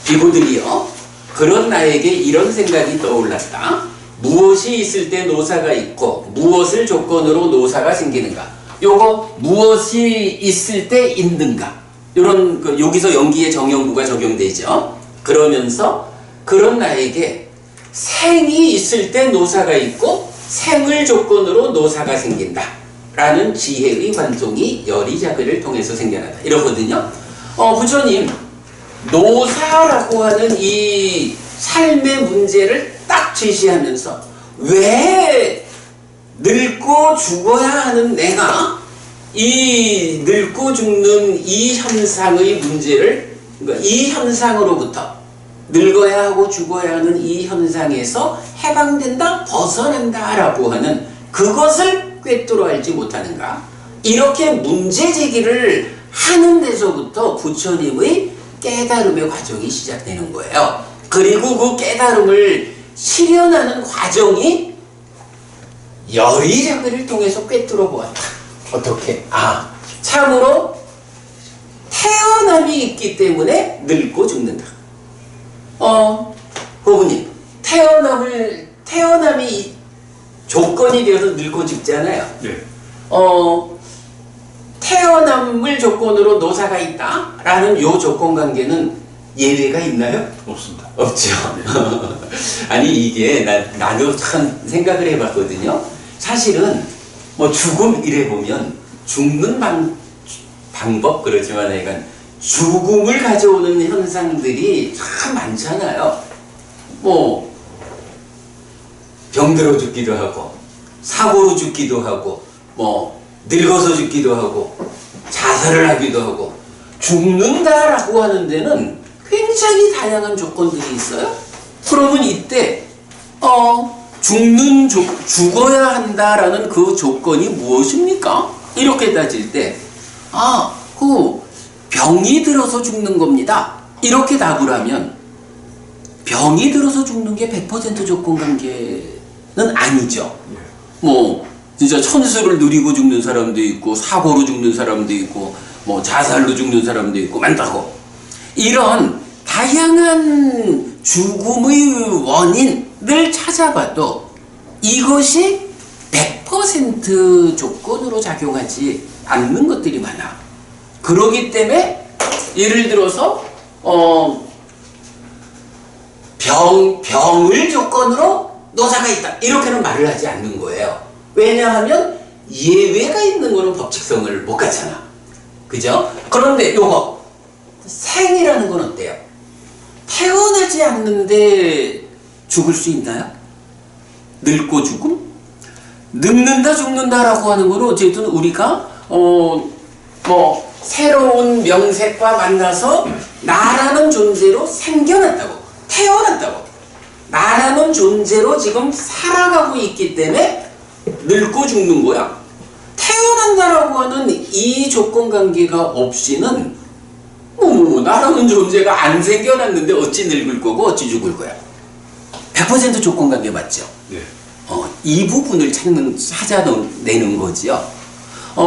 비구들이여 그런 나에게 이런 생각이 떠올랐다. 무엇이 있을 때 노사가 있고 무엇을 조건으로 노사가 생기는가? 요거 무엇이 있을 때 있는가? 요런 여기서 연기의 정형구가 적용되죠. 그러면서 그런 나에게 생이 있을 때 노사가 있고 생을 조건으로 노사가 생긴다 라는 지혜의 관통이 열이자글을 통해서 생겨나다 이러거든요. 부처님 노사라고 하는 이 삶의 문제를 딱 제시하면서 왜 늙고 죽어야 하는 내가 이 늙고 죽는 이 현상의 문제를, 그러니까 이 현상으로부터 늙어야 하고 죽어야 하는 이 현상에서 해방된다, 벗어난다 라고 하는 그것을 꿰뚫어 알지 못하는가? 이렇게 문제 제기를 하는 데서부터 부처님의 깨달음의 과정이 시작되는 거예요. 그리고 그 깨달음을 실현하는 과정이 열이자글을 통해서 꿰뚫어 보았다. 어떻게? 참으로 태어남이 있기 때문에 늙고 죽는다. 고부님, 태어남이 조건이 되어서 늙고 죽잖아요. 네. 태어남을 조건으로 노사가 있다 라는 요 조건 관계는 예외가 있나요? 없습니다. 없죠. 아니 이게 나도 참 생각을 해봤거든요. 사실은 뭐 죽음 이래 보면 죽는 방법 그렇지만 약간 죽음을 가져오는 현상들이 참 많잖아요. 뭐 병들어 죽기도 하고 사고로 죽기도 하고 뭐 늙어서 죽기도 하고 자살을 하기도 하고 죽는다라고 하는 데는 굉장히 다양한 조건들이 있어요. 그러면 이때 죽어야 한다라는 그 조건이 무엇입니까? 이렇게 따질 때 그 병이 들어서 죽는 겁니다. 이렇게 답을 하면 병이 들어서 죽는 게 100% 조건 관계는 아니죠. 뭐 진짜 천수를 누리고 죽는 사람도 있고 사고로 죽는 사람도 있고 뭐 자살로 죽는 사람도 있고 많다고. 이런 다양한 죽음의 원인을 찾아봐도 이것이 100% 조건으로 작용하지 않는 것들이 많아. 그러기 때문에 예를 들어서 병을 조건으로 노사가 있다 이렇게는 말을 하지 않는 거예요. 왜냐하면 예외가 있는 거는 법칙성을 못 갖잖아. 그죠? 그런데 요거 생이라는 건 어때요? 태어나지 않는데 죽을 수 있나요? 늙고 죽음? 늙는다 죽는다라고 하는 거는 어쨌든 우리가 뭐 새로운 명색과 만나서 나라는 존재로 생겨났다고, 태어났다고, 나라는 존재로 지금 살아가고 있기 때문에 늙고 죽는 거야. 태어난다라고 하는 이 조건 관계가 없이는 나라는 존재가 안 생겨났는데 어찌 늙을 거고 어찌 죽을 거야. 100% 조건 관계 맞죠? 네. 이 부분을 찾아내는 거지요.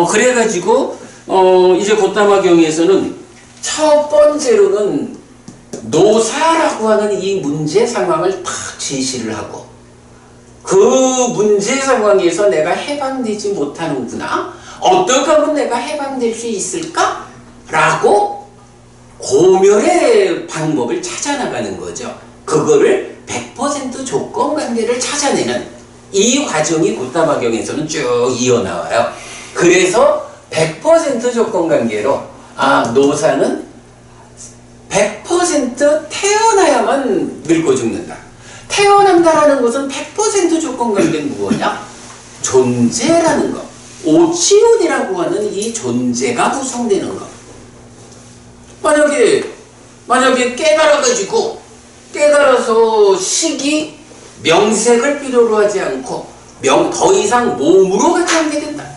그래가지고 이제 곧다마경에서는 첫 번째로는 노사라고 하는 이 문제 상황을 딱 제시를 하고 그 문제 상황에서 내가 해방되지 못하는구나. 어떻게 하면 내가 해방될 수 있을까? 라고 고멸의 방법을 찾아나가는 거죠. 그거를 100% 조건 관계를 찾아내는 이 과정이 곧다마경에서는 쭉 이어나와요. 그래서 100% 조건 관계로 노사는 100% 태어나야만 늙고 죽는다. 태어난다라는 것은 100% 조건 관계는 무엇이냐? 존재라는 것. 오치온이라고 하는 이 존재가 구성되는 것. 만약에 깨달아서 시기, 명색을 필요로 하지 않고 더 이상 몸으로 같이 않게 된다.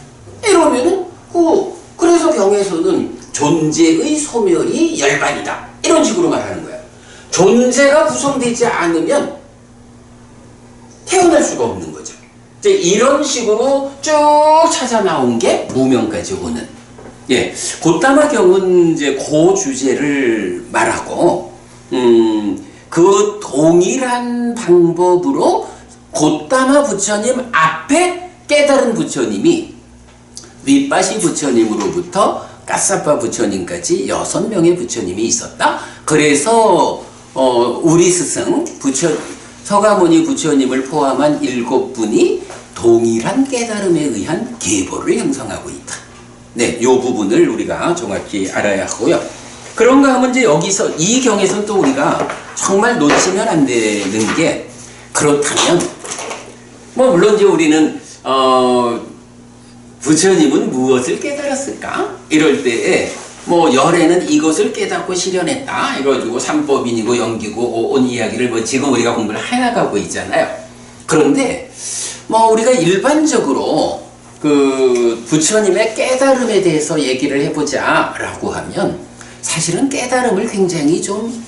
이러면은 그래서 병에서는 존재의 소멸이 열반이다. 이런 식으로 말하는 거야. 존재가 구성되지 않으면 태어날 수가 없는 거죠. 이제 이런 식으로 쭉 찾아 나온 게 무명까지 오는. 예, 곧다마경은 이제 그 주제를 말하고, 그 동일한 방법으로 곧다마 부처님 앞에 깨달은 부처님이 윗바시 부처님으로부터 까사파 부처님까지 6명의 부처님이 있었다. 그래서 우리 스승 서가모니 부처님을 포함한 7분이 동일한 깨달음에 의한 계보를 형성하고 있다. 네, 이 부분을 우리가 정확히 알아야 하고요. 그런가 하면 이제 여기서 이 경에서는 또 우리가 정말 놓치면 안 되는 게, 그렇다면 물론 이제 우리는 부처님은 무엇을 깨달았을까? 이럴 때에 열애는 이것을 깨닫고 실현했다. 이래가지고 삼법인이고 영기고 온 이야기를 지금 우리가 공부를 해나가고 있잖아요. 그런데 우리가 일반적으로 그 부처님의 깨달음에 대해서 얘기를 해보자 라고 하면 사실은 깨달음을 굉장히 좀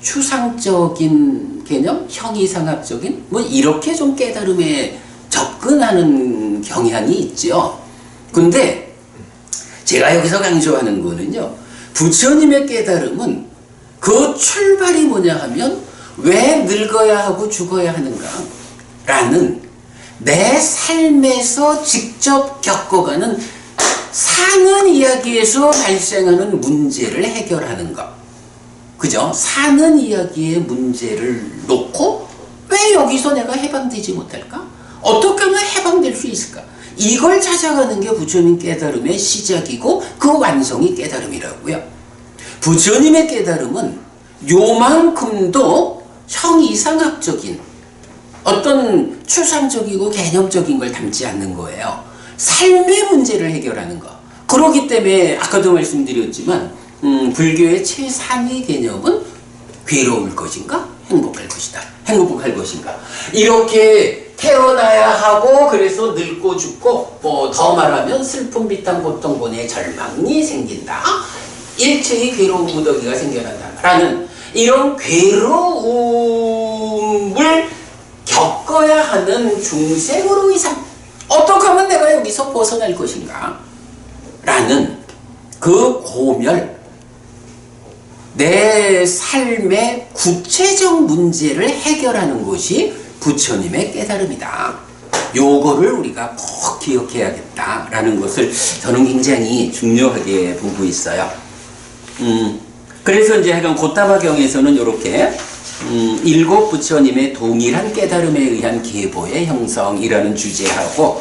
추상적인 개념, 형이상학적인 이렇게 좀 깨달음에 접근하는 경향이 있죠. 근데 제가 여기서 강조하는 거는요, 부처님의 깨달음은 그 출발이 뭐냐 하면 왜 늙어야 하고 죽어야 하는가 라는 내 삶에서 직접 겪어가는 사는 이야기에서 발생하는 문제를 해결하는 것. 그죠? 사는 이야기의 문제를 놓고 왜 여기서 내가 해방되지 못할까? 어떻게 하면 해방될 수 있을까? 이걸 찾아가는 게 부처님 깨달음의 시작이고 그 완성이 깨달음이라고요. 부처님의 깨달음은 요만큼도 형이상학적인 어떤 추상적이고 개념적인 걸 담지 않는 거예요. 삶의 문제를 해결하는 거. 그렇기 때문에 아까도 말씀드렸지만 불교의 최상위 개념은 괴로울 것인가? 행복할 것이다. 행복할 것인가? 이렇게 태어나야 하고 그래서 늙고 죽고 뭐 더 말하면 슬픔, 비탄, 고통, 고뇌, 절망이 생긴다. 일체의 괴로운 무더기가 생겨난다. 라는 이런 괴로움을 겪어야 하는 중생으로의 삶. 어떻게 하면 내가 여기서 벗어날 것인가? 라는 그 고멸, 내 삶의 구체적 문제를 해결하는 것이 부처님의 깨달음이다. 요거를 우리가 꼭 기억해야겠다라는 것을 저는 굉장히 중요하게 보고 있어요. 그래서 이제 하여간 고타마경에서는 이렇게 일곱 부처님의 동일한 깨달음에 의한 계보의 형성이라는 주제하고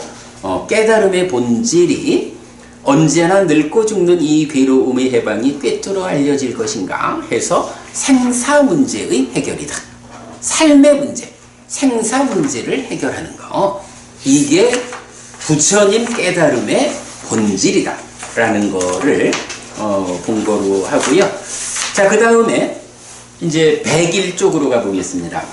깨달음의 본질이 언제나 늙고 죽는 이 괴로움의 해방이 꿰뚫어 알려질 것인가 해서 생사 문제의 해결이다. 삶의 문제, 생사 문제를 해결하는 거. 이게 부처님 깨달음의 본질이다. 라는 거를 본거로 하고요. 자, 그 다음에 이제 100일 쪽으로 가보겠습니다.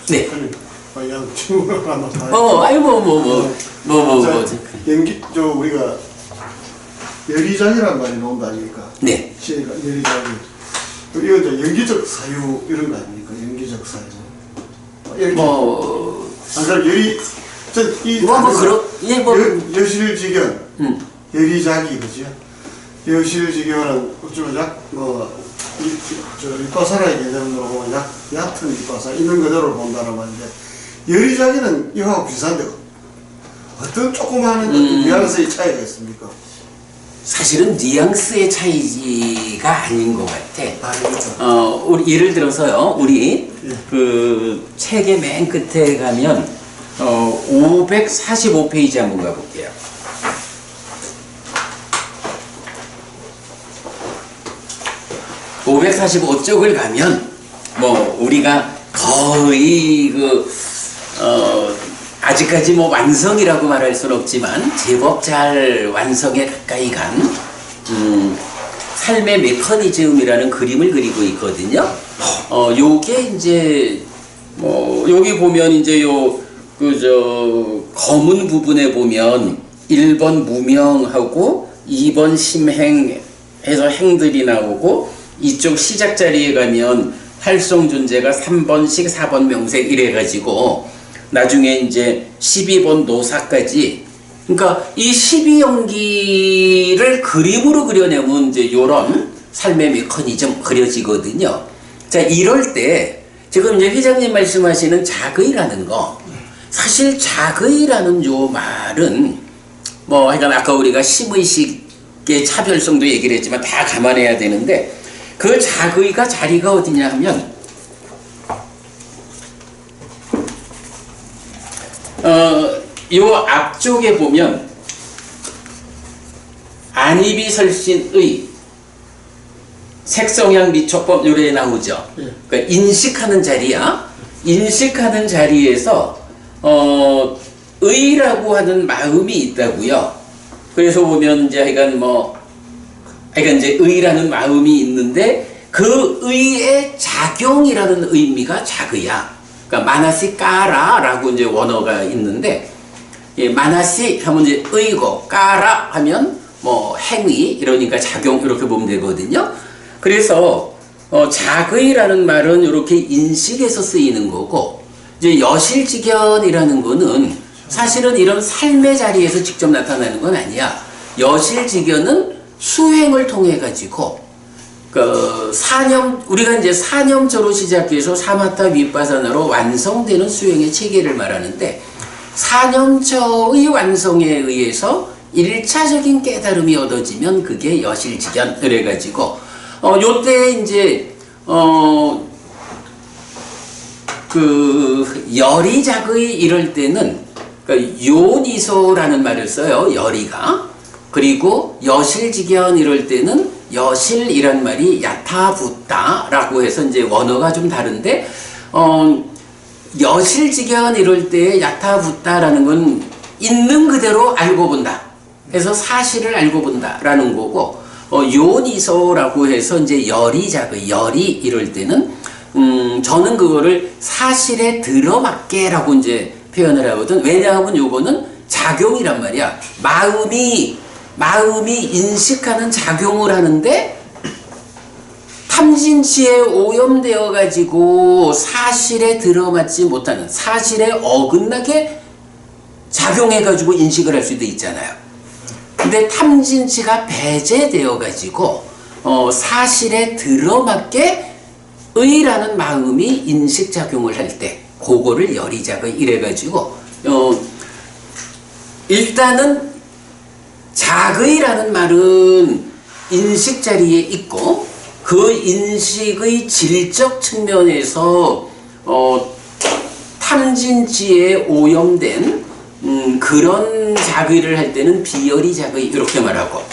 네. 그냥 질문을 하나 다. 연기 우리가 열이작이라는 말이 나온다 아닙니까? 네. 시가 열이작이. 이거 이제 연기적 사유 이런 거 아닙니까? 연기적 사유. 그럼 여실지견, 열이작이 그죠? 여실지견은 어쩌면 윗바사라의 개념으로 보면 얕은 윗바사 있는 그대로 본다는 말인데 열이작이는 이거하고 비슷한데 어떤 조그마한 뉘앙스의 차이가 있습니까? 사실은 뉘앙스의 차이가 아닌 것 같아. 그렇죠. 우리 예를 들어서요, 우리 그 책의 맨 끝에 가면 545페이지 한번 가볼게요. 545쪽을 가면 뭐 우리가 거의 아직까지 뭐 완성이라고 말할 수는 없지만 제법 잘 완성에 가까이 간 삶의 메커니즘이라는 그림을 그리고 있거든요. 요게 이제 여기 보면 이제 검은 부분에 보면 1번 무명하고 2번 심행 해서 행들이 나오고 이쪽 시작 자리에 가면 활성 존재가 3번씩 4번 명색 이래가지고 나중에 이제 12번 노사까지, 그러니까 이 12연기를 그림으로 그려내면 이제 요런 삶의 메커니즘 그려지거든요. 자, 이럴 때 지금 이제 회장님 말씀하시는 자의라는 거, 사실 자의라는 요 말은 하여간 아까 우리가 심의식의 차별성도 얘기를 했지만 다 감안해야 되는데, 그 자의가 자리가 어디냐 하면 요 앞쪽에 보면 안이비 설신의 색성향 미촉법 요래에 나오죠. 그러니까 인식하는 자리야. 인식하는 자리에서 의라고 하는 마음이 있다고요. 그래서 보면 이제 하여간 이제 의라는 마음이 있는데 그 의의 작용이라는 의미가 자의야. 그러니까 마나시 까라라고 이제 원어가 있는데, 마나시 하면 이제 의고 까라 하면 행위 이러니까 작용 이렇게 보면 되거든요. 그래서 자의라는 말은 이렇게 인식에서 쓰이는 거고, 이제 여실직견이라는 거는 사실은 이런 삶의 자리에서 직접 나타나는 건 아니야. 여실직견은 수행을 통해 가지고 우리가 이제 사념처로 시작해서 사마타 윗바사나로 완성되는 수행의 체계를 말하는데, 사념처의 완성에 의해서 1차적인 깨달음이 얻어지면 그게 여실직견 그래가지고 요때 이제 그 열이작의 이럴 때는 그러니까 요니소라는 말을 써요. 열이가. 그리고 여실직연 이럴 때는 여실이란 말이 야타붓다라고 해서 이제 원어가 좀 다른데 여실직연 이럴 때 야타붓다라는 건 있는 그대로 알고 본다. 해서 사실을 알고 본다라는 거고 요니소라고 해서 이제 열이작의 열이 이럴 때는 저는 그거를 사실에 들어맞게라고 이제 표현을 하거든. 왜냐하면 요거는 작용이란 말이야. 마음이 인식하는 작용을 하는데 탐진치에 오염되어 가지고 사실에 들어맞지 못하는, 사실에 어긋나게 작용해 가지고 인식을 할 수도 있잖아요. 근데 탐진치가 배제되어 가지고 사실에 들어맞게 의라는 마음이 인식작용을 할 때 그거를 열이작의 이래가지고 일단은 작의라는 말은 인식 자리에 있고 그 인식의 질적 측면에서 탐진치에 오염된 그런 작의를 할 때는 비열이 작의 이렇게 말하고,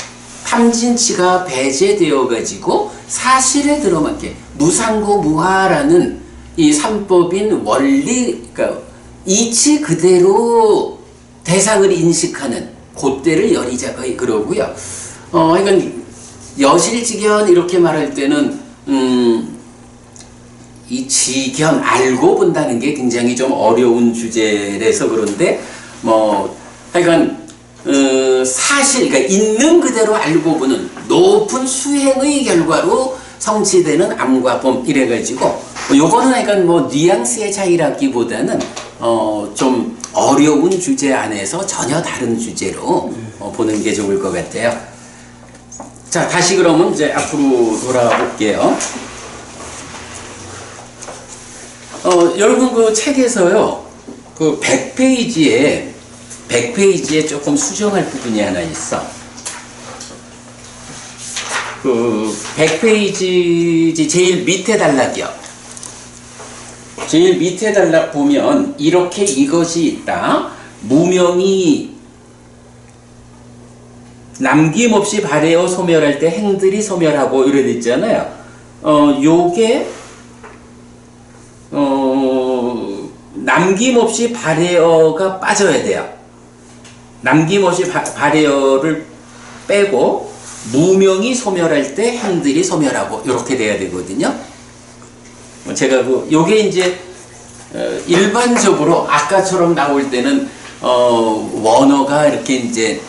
탐진치가 배제되어 가지고 사실에 들어맞게 무상고 무하라는 이 삼법인 원리, 그러니까 이치 그대로 대상을 인식하는 그때를 열이작의 그러고요. 그러니까 여실직연 이렇게 말할 때는 이 직연 알고 본다는 게 굉장히 좀 어려운 주제라서 그런데 하여간 사실, 그러니까 있는 그대로 알고 보는 높은 수행의 결과로 성취되는 암과 범 이래가지고 요거는 약간 뉘앙스의 차이라기보다는 좀 어려운 주제 안에서 전혀 다른 주제로 보는 게 좋을 것 같아요. 자, 다시 그러면 이제 앞으로 돌아볼게요. 여러분 그 책에서요, 그 100페이지에 조금 수정할 부분이 하나 있어. 그 100페이지 제일 밑에 단락이요. 제일 밑에 단락 보면 이렇게 이것이 있다. 무명이 남김없이 발해어 소멸할 때 행들이 소멸하고 이래 있잖아요. 요게 남김없이 발해어가 빠져야 돼요. 남김없이 발해어를 빼고 무명이 소멸할 때 행들이 소멸하고 이렇게 돼야 되거든요. 제가 요게 이제 일반적으로 아까처럼 나올 때는 원어가 이렇게 이제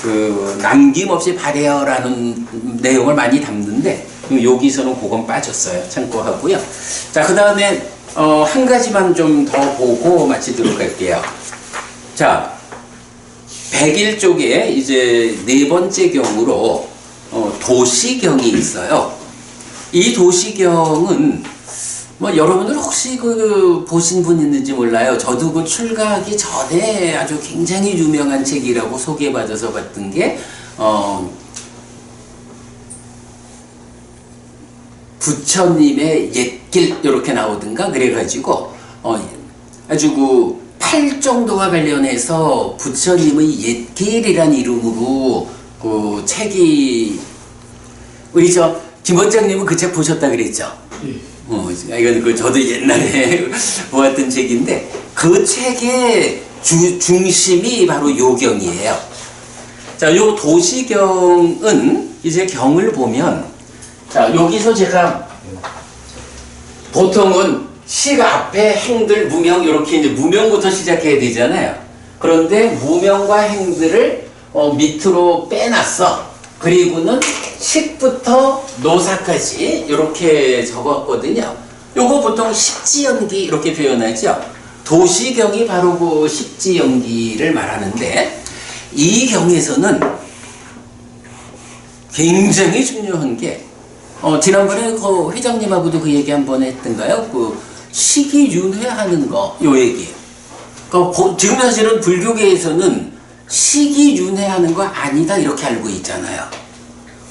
그 남김없이 발해어라는 내용을 많이 담는데 여기서는 그건 빠졌어요. 참고하고요. 자, 그 다음에 한 가지만 좀 더 보고 마치도록 할게요. 자, 101쪽에 이제 네 번째 경으로 도시경이 있어요. 이 도시경은 여러분들 혹시 보신 분 있는지 몰라요. 저도 그 출가하기 전에 아주 굉장히 유명한 책이라고 소개받아서 봤던 게 부처님의 옛길 이렇게 나오든가 그래가지고 아주 그 팔정도와 관련해서 부처님의 옛길이란 이름으로 그 책이, 우리 김 원장님은 그 책 보셨다 그랬죠? 이건 저도 옛날에 보았던 책인데 그 책의 중심이 바로 요경이에요. 자, 요 도시경은 이제 경을 보면, 자, 여기서 제가 보통은 식 앞에 행들, 무명 이렇게 이제 무명부터 시작해야 되잖아요. 그런데 무명과 행들을 밑으로 빼놨어. 그리고는 식부터 노사까지 이렇게 적었거든요. 요거 보통 식지연기 이렇게 표현하죠. 도시경이 바로 그 식지연기를 말하는데, 이 경에서는 굉장히 중요한 게 지난번에 그 회장님하고도 그 얘기 한번 했던가요? 그 식이윤회하는 거, 요 얘기. 지금 사실은 불교계에서는 식이윤회하는 거 아니다 이렇게 알고 있잖아요.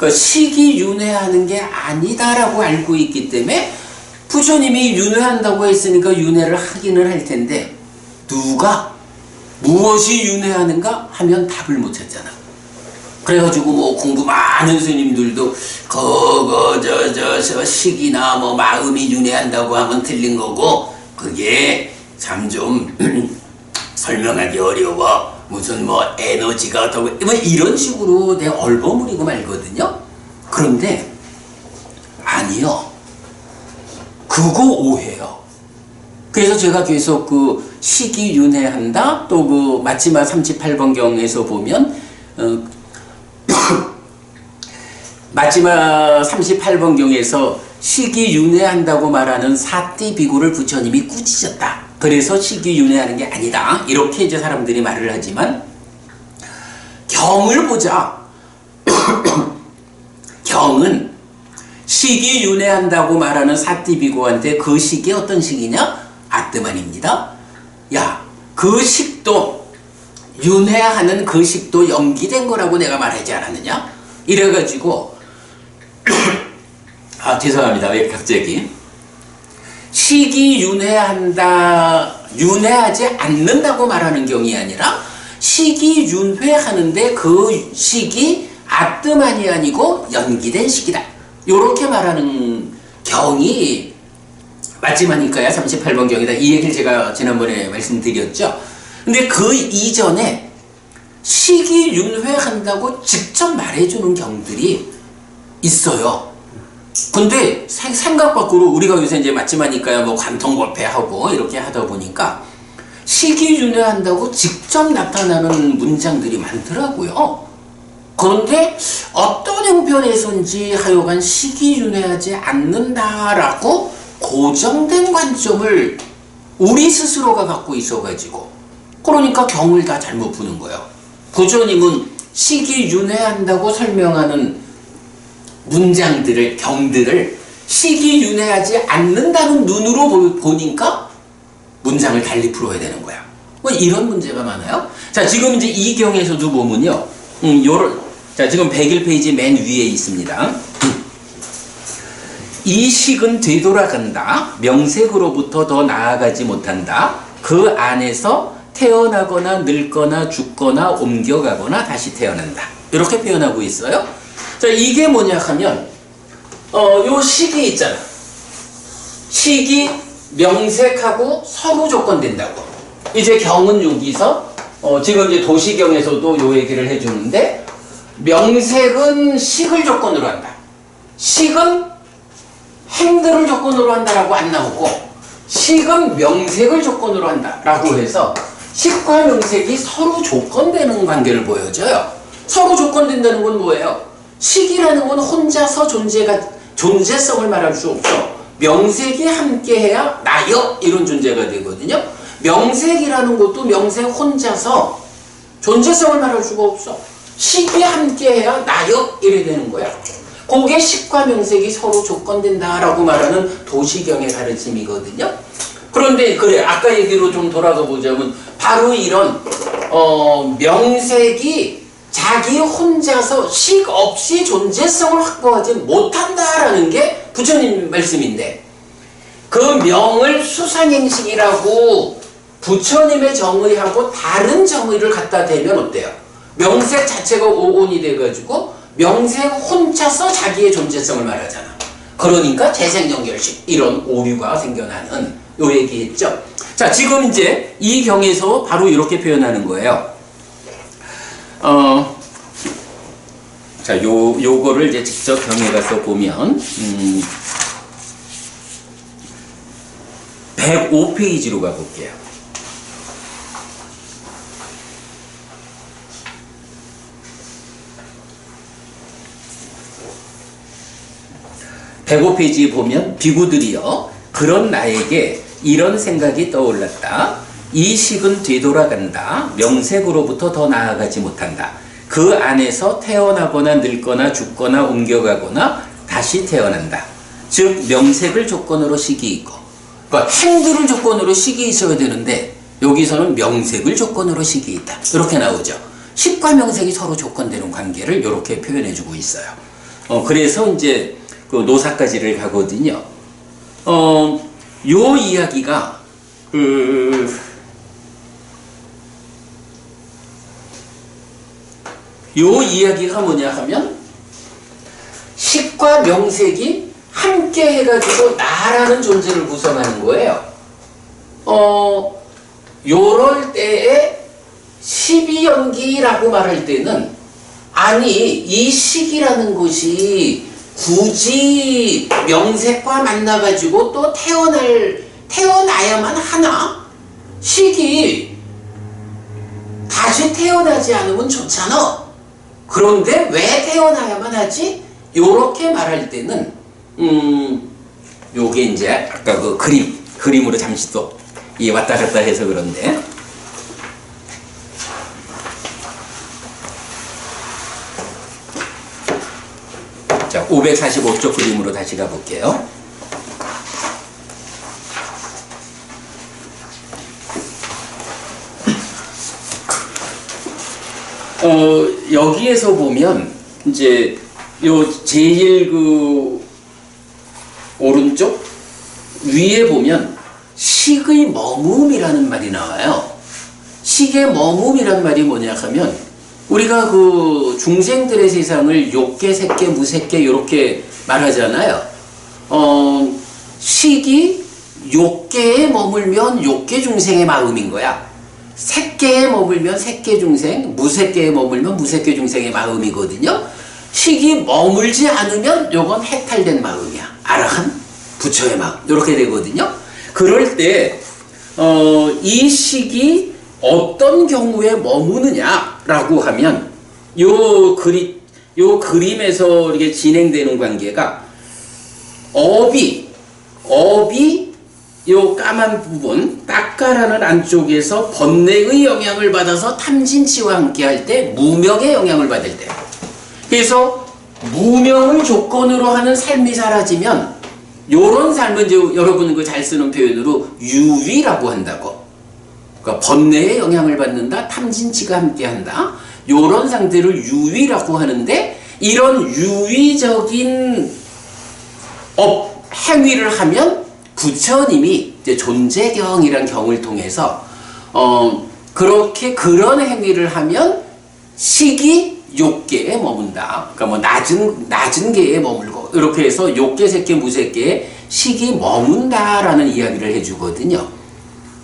식이윤회하는 게 아니다라고 알고 있기 때문에 부처님이 윤회한다고 했으니까 윤회를 하기는 할 텐데 누가 무엇이 윤회하는가 하면 답을 못 찾잖아. 그래가지고 뭐 공부 많은 스님들도 저 식이나 뭐 마음이 윤회한다고 하면 틀린 거고 그게 참 좀 설명하기 어려워. 무슨 뭐 에너지가 어떻고 뭐 이런 식으로 내가 얼버무리고 말거든요. 그런데 아니요. 그거 오해요. 그래서 제가 계속 그 식이 윤회한다 또 그 마치마 38번경에서 보면 마치마 38번경에서 식이 윤회한다고 말하는 사띠 비구를 부처님이 꾸짖었다. 그래서 식이 윤회하는 게 아니다. 이렇게 이제 사람들이 말을 하지만 경을 보자. 경은 식이 윤회한다고 말하는 사띠 비구한테 그 식이 어떤 식이냐? 아뜨만입니다. 야, 그 식도 윤회하는 그 식도 연기된 거라고 내가 말하지 않았느냐? 이래가지고 아 죄송합니다. 왜 갑자기 식이 윤회한다 윤회하지 않는다고 말하는 경이 아니라 식이 윤회하는데 그 식이 아뜨만이 아니고 연기된 식이다. 요렇게 말하는 경이 마지막이니까야 38번 경이다. 이 얘기를 제가 지난번에 말씀드렸죠. 근데 그 이전에 식이 윤회한다고 직접 말해주는 경들이 있어요. 근데 생각 밖으로 우리가 요새 이제 마지막이니까야 뭐 관통법회하고 이렇게 하다 보니까 식이 윤회한다고 직접 나타나는 문장들이 많더라고요. 그런데 어떤 형편에서인지 하여간 식이 윤회하지 않는다라고 고정된 관점을 우리 스스로가 갖고 있어가지고 그러니까 경을 다 잘못 푸는 거예요. 부처님은 식이 윤회한다고 설명하는 문장들을 경들을 식이 윤회하지 않는다는 눈으로 보니까 문장을 달리 풀어야 되는 거야. 뭐 이런 문제가 많아요. 자 지금 이제 이 경에서도 보면요. 자 지금 101페이지 맨 위에 있습니다. 이 식은 되돌아간다. 명색으로부터 더 나아가지 못한다. 그 안에서 태어나거나 늙거나 죽거나 옮겨가거나 다시 태어난다. 이렇게 표현하고 있어요. 자 이게 뭐냐 하면 요 식이 있잖아. 식이 명색하고 서로 조건된다고. 이제 경은 여기서 지금 이제 도시경에서도 요 얘기를 해주는데 명색은 식을 조건으로 한다. 식은 행들을 조건으로 한다라고 안 나오고 식은 명색을 조건으로 한다라고 해서 식과 명색이 서로 조건되는 관계를 보여줘요. 서로 조건된다는 건 뭐예요? 식이라는 건 혼자서 존재성을 말할 수 없죠. 명색이 함께해야 나여 이런 존재가 되거든요. 명색이라는 것도 명색 혼자서 존재성을 말할 수가 없어. 식이 함께해야 나여 이래 되는 거야. 그게 식과 명색이 서로 조건된다라고 말하는 도시경의 가르침이거든요. 그런데 그래 아까 얘기로 좀 돌아가 보자면 바로 이런 명색이 자기 혼자서 식 없이 존재성을 확보하지 못한다라는 게 부처님 말씀인데 그 명을 수상행식이라고 부처님의 정의하고 다른 정의를 갖다 대면 어때요? 명색 자체가 오온이 돼가지고 명색 혼자서 자기의 존재성을 말하잖아. 그러니까 재생연결식 이런 오류가 생겨나는 요 얘기했죠. 자 지금 이제 이 경에서 바로 이렇게 표현하는 거예요. 자 요거를 이제 직접 경에 가서 보면 105페이지로 가볼게요. (105페이지) 보면 비구들이여 그런 나에게 이런 생각이 떠올랐다. 이 식은 되돌아간다. 명색으로부터 더 나아가지 못한다. 그 안에서 태어나거나 늙거나 죽거나 옮겨가거나 다시 태어난다. 즉 명색을 조건으로 식이 있고 그러니까 행들을 조건으로 식이 있어야 되는데 여기서는 명색을 조건으로 식이 있다. 이렇게 나오죠. 식과 명색이 서로 조건되는 관계를 이렇게 표현해주고 있어요. 그래서 이제 그 노사까지를 가거든요. 요 이야기가 요 이야기가 뭐냐 하면 식과 명색이 함께 해가지고 나라는 존재를 구성하는 거예요. 요럴 때에 십이연기라고 말할 때는 아니 이 식이라는 것이 굳이 명색과 만나가지고 또 태어나야만 하나? 식이 다시 태어나지 않으면 좋잖아. 그런데 왜 태어나야만 하지? 요렇게 말할 때는 요게 이제 아까 그 그림으로 잠시 또 이 왔다 갔다 해서 그런데 자 545쪽 그림으로 다시 가볼게요. 여기에서 보면 이제 요 제일 그 오른쪽 위에 보면 식의 머금이라는 말이 나와요. 식의 머금이란 말이 뭐냐 하면 우리가 그 중생들의 세상을 욕계, 색계, 무색계 이렇게 말하잖아요. 식이 욕계에 머물면 욕계 중생의 마음인 거야. 색계에 머물면 색계 중생, 무색계에 머물면 무색계 중생의 마음이거든요. 식이 머물지 않으면 요건 해탈된 마음이야. 아라한 부처의 마음 이렇게 되거든요. 그럴 때 이 식이 어떤 경우에 머무느냐라고 하면 요 그림에서 이렇게 진행되는 관계가 업이 요 까만 부분 딱가라는 안쪽에서 번뇌의 영향을 받아서 탐진치와 함께 할 때 무명의 영향을 받을 때, 그래서 무명을 조건으로 하는 삶이 사라지면 요런 삶은 이제 여러분 그 잘 쓰는 표현으로 유위라고 한다고. 그러니까 번뇌의 영향을 받는다, 탐진치가 함께 한다. 요런 상태를 유위라고 하는데, 이런 유위적인 행위를 하면 부처님이 이제 존재경이란 경을 통해서 그렇게 그런 행위를 하면 식이 욕계에 머문다. 그러니까 뭐 낮은 계에 머물고 이렇게 해서 욕계, 색계, 무색계에 식이 머문다라는 이야기를 해주거든요.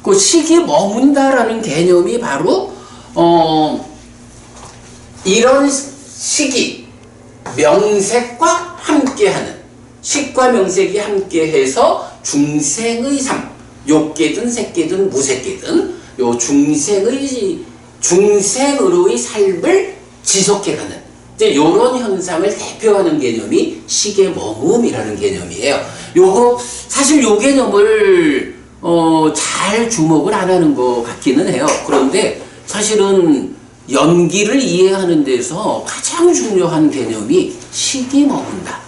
그 식이 머문다라는 개념이 바로 이런 식이 명색과 함께하는, 식과 명색이 함께해서 중생의 삶, 욕계든 색계든 무색계든 요 중생으로의 삶을 지속해가는 이제 요런 현상을 대표하는 개념이 식의 머금이라는 개념이에요. 요거 사실 요 개념을 잘 주목을 안 하는 것 같기는 해요. 그런데 사실은 연기를 이해하는 데서 가장 중요한 개념이 식이 머문다.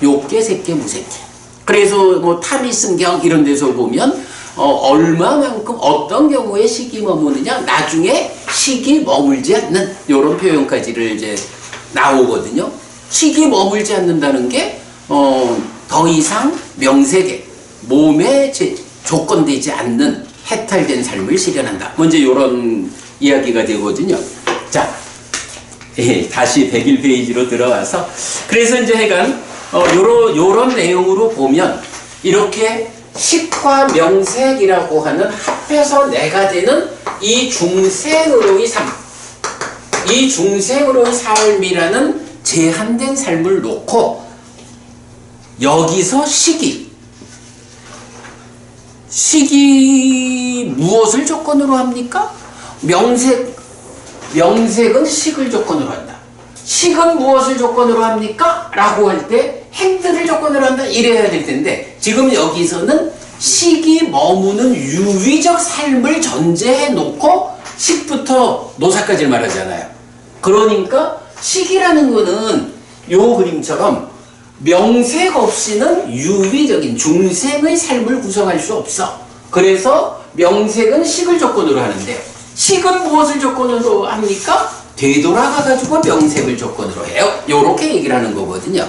욕계, 색계, 무색계. 그래서 뭐 탐이승경 이런 데서 보면 얼마만큼 어떤 경우에 식이 머무느냐, 나중에 식이 머물지 않는 이런 표현까지를 이제 나오거든요. 식이 머물지 않는다는 게 더 이상 명색에 몸에 조건되지 않는 해탈된 삶을 실현한다. 먼저 이런 이야기가 되거든요. 자, 다시 101페이지로 들어와서 그래서 이제 해간 요런 내용으로 보면 이렇게 식과 명색이라고 하는 합해서 내가 되는 이 중생으로의 삶, 이 중생으로의 삶이라는 제한된 삶을 놓고 여기서 식이 무엇을 조건으로 합니까? 명색은 식을 조건으로 한다. 식은 무엇을 조건으로 합니까? 라고 할 때 행들을 조건으로 한다. 이래야 될 텐데 지금 여기서는 식이 머무는 유위적 삶을 전제해 놓고 식부터 노사까지 말하잖아요. 그러니까 식이라는 거는 요 그림처럼 명색 없이는 유위적인 중생의 삶을 구성할 수 없어. 그래서 명색은 식을 조건으로 하는데 식은 무엇을 조건으로 합니까? 되돌아가가지고 명색을 조건으로 해요. 요렇게 얘기를 하는 거거든요.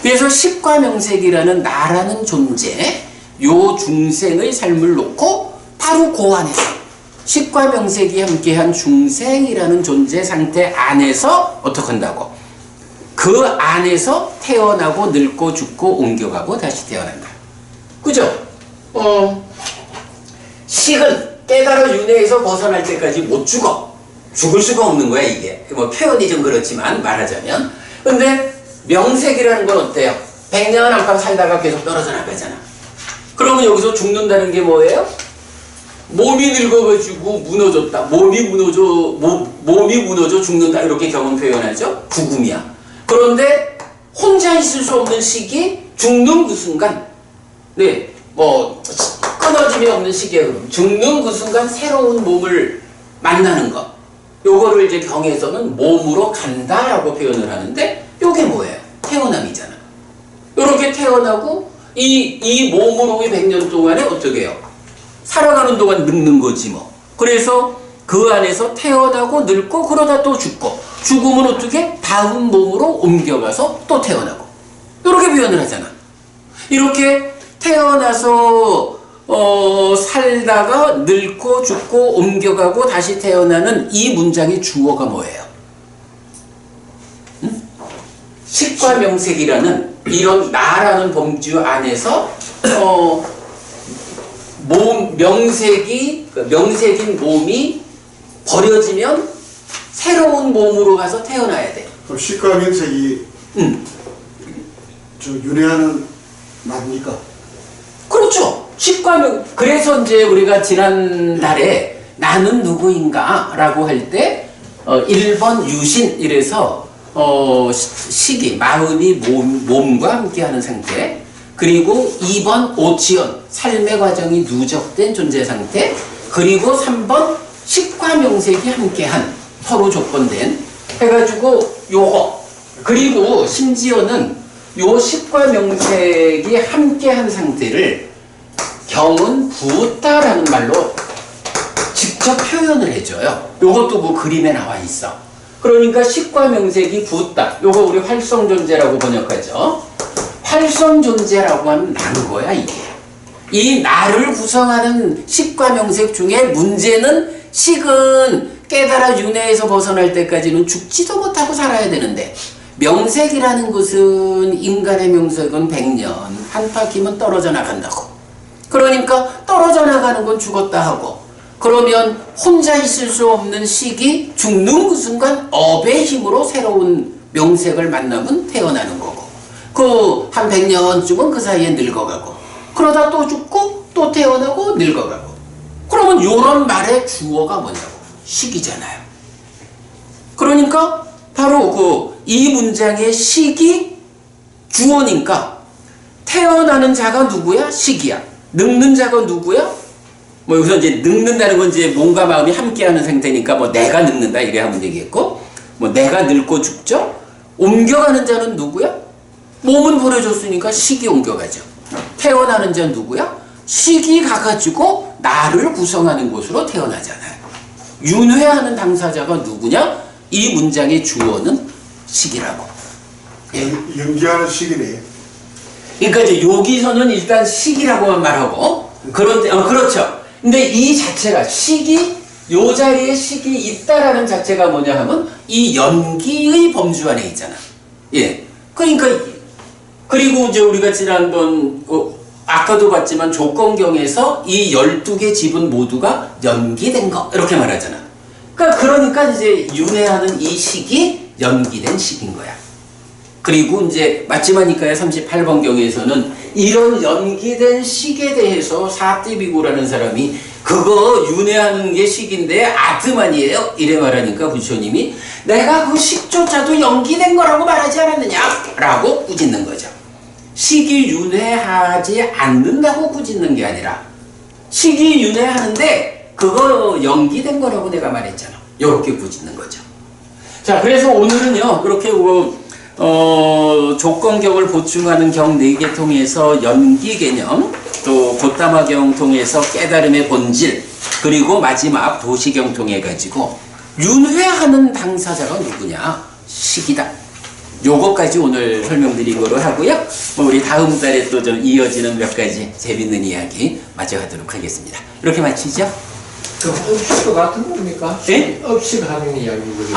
그래서 식과 명색이라는 나라는 존재, 요 중생의 삶을 놓고 바로 그 안에서 식과 명색이 함께한 중생이라는 존재 상태 안에서 어떻게 한다고? 그 안에서 태어나고 늙고 죽고 옮겨가고 다시 태어난다. 그죠? 식은 깨달아 윤회에서 벗어날 때까지 못 죽어. 죽을 수가 없는 거야, 이게. 뭐 표현이 좀 그렇지만 말하자면. 근데 명색이라는 건 어때요? 100년 안팎 살다가 계속 떨어져 나가잖아. 그러면 여기서 죽는다는 게 뭐예요? 몸이 늙어가지고 무너졌다. 몸이 무너져 죽는다. 이렇게 경험 표현하죠? 죽음이야. 그런데 혼자 있을 수 없는 시기, 죽는 그 순간, 네, 뭐 끊어짐이 없는 시기에 그럼 죽는 그 순간 새로운 몸을 만나는 것. 요거를 이제 경에서는 몸으로 간다라고 표현을 하는데, 요게 뭐예요? 태어남이잖아. 요렇게 태어나고 이 몸으로 100년 동안에 어떻게 해요? 살아가는 동안 늙는 거지 뭐. 그래서 그 안에서 태어나고 늙고 그러다 또 죽고, 죽으면 어떻게? 다음 몸으로 옮겨가서 또 태어나고. 이렇게 표현을 하잖아. 이렇게 태어나서 살다가 늙고 죽고 옮겨가고 다시 태어나는 이 문장의 주어가 뭐예요? 응? 식과 명색이라는 이런 나라는 범주 안에서 명색인 몸이 버려지면 새로운 몸으로 가서 태어나야 돼. 그럼 식과 명색이 저 윤회하는 납니까? 그렇죠. 그래서 이제 우리가 지난달에 나는 누구인가 라고 할 때 1번 유신 이래서 식이 마음이 몸과 함께하는 상태, 그리고 2번 오치연 삶의 과정이 누적된 존재 상태, 그리고 3번 식과 명색이 함께한 서로 조건된 해가지고 요거, 그리고 심지어는 요 식과 명색이 함께한 상태를 경은 부었다라는 말로 직접 표현을 해줘요. 요것도 그 그림에 나와 있어. 그러니까 식과 명색이 부었다. 요거 우리 활성존재라고 번역하죠. 활성존재라고 하면 나는 거야, 이게. 이 나를 구성하는 식과 명색 중에 문제는 식은 깨달아 윤회에서 벗어날 때까지는 죽지도 못하고 살아야 되는데, 명색이라는 것은 인간의 명색은 100년 한바퀴면 떨어져 나간다고. 그러니까 떨어져 나가는 건 죽었다 하고, 그러면 혼자 있을 수 없는 식이 죽는 그 순간 업의 힘으로 새로운 명색을 만나면 태어나는 거고, 그 한 100년쯤은 그 사이에 늙어가고, 그러다 또 죽고 또 태어나고 늙어가고. 그러면 요런 말의 주어가 뭐냐고? 식이잖아요. 그러니까 바로 이 문장의 식이 주어니까 태어나는 자가 누구야? 식이야. 늙는 자가 누구야? 뭐 여기서 이제 늙는다는 건 이제 몸과 마음이 함께하는 상태니까 뭐 내가 늙는다 이래 하면 되겠고, 뭐 내가 늙고 죽죠? 옮겨가는 자는 누구야? 몸은 버려졌으니까 식이 옮겨가죠. 태어나는 자는 누구야? 식이 가가지고 나를 구성하는 곳으로 태어나잖아요. 윤회하는 당사자가 누구냐? 이 문장의 주어는 식이라고. 예. 연기하는 식이네. 그러니까 이제 여기서는 일단 식이라고만 말하고, 그렇죠. 근데 이 자체가 식이, 요 자리에 식이 있다라는 자체가 뭐냐 하면 이 연기의 범주 안에 있잖아. 예. 그러니까, 그리고 이제 우리가 지난번, 아까도 봤지만 조건경에서 이 12개 지분 모두가 연기된 거, 이렇게 말하잖아. 그러니까 이제 윤회하는 이 식이 연기된 식인 거야. 그리고 이제 마지막이니까요. 38번 경에서는 이런 연기된 식에 대해서 사띠비고라는 사람이 그거 윤회하는 게 식인데 아트만이에요? 이래 말하니까 부처님이 내가 그 식조차도 연기된 거라고 말하지 않았느냐? 라고 꾸짖는 거죠. 식이 윤회하지 않는다고 꾸짖는 게 아니라 식이 윤회하는데 그거 연기된 거라고 내가 말했잖아. 이렇게 꾸짖는 거죠. 자, 그래서 오늘은요, 그렇게 조건경을 보충하는 경 4개 통해서 연기 개념, 또 고타마경 통해서 깨달음의 본질, 그리고 마지막 도시경 통해 가지고 윤회하는 당사자가 누구냐? 식이다. 요거까지 오늘 설명드린 거로 하고요. 우리 다음 달에 또 좀 이어지는 몇 가지 재밌는 이야기 마저 하도록 하겠습니다. 이렇게 마치죠? 그 업식 같은 겁니까? 예? 업식하는 이야기거든요.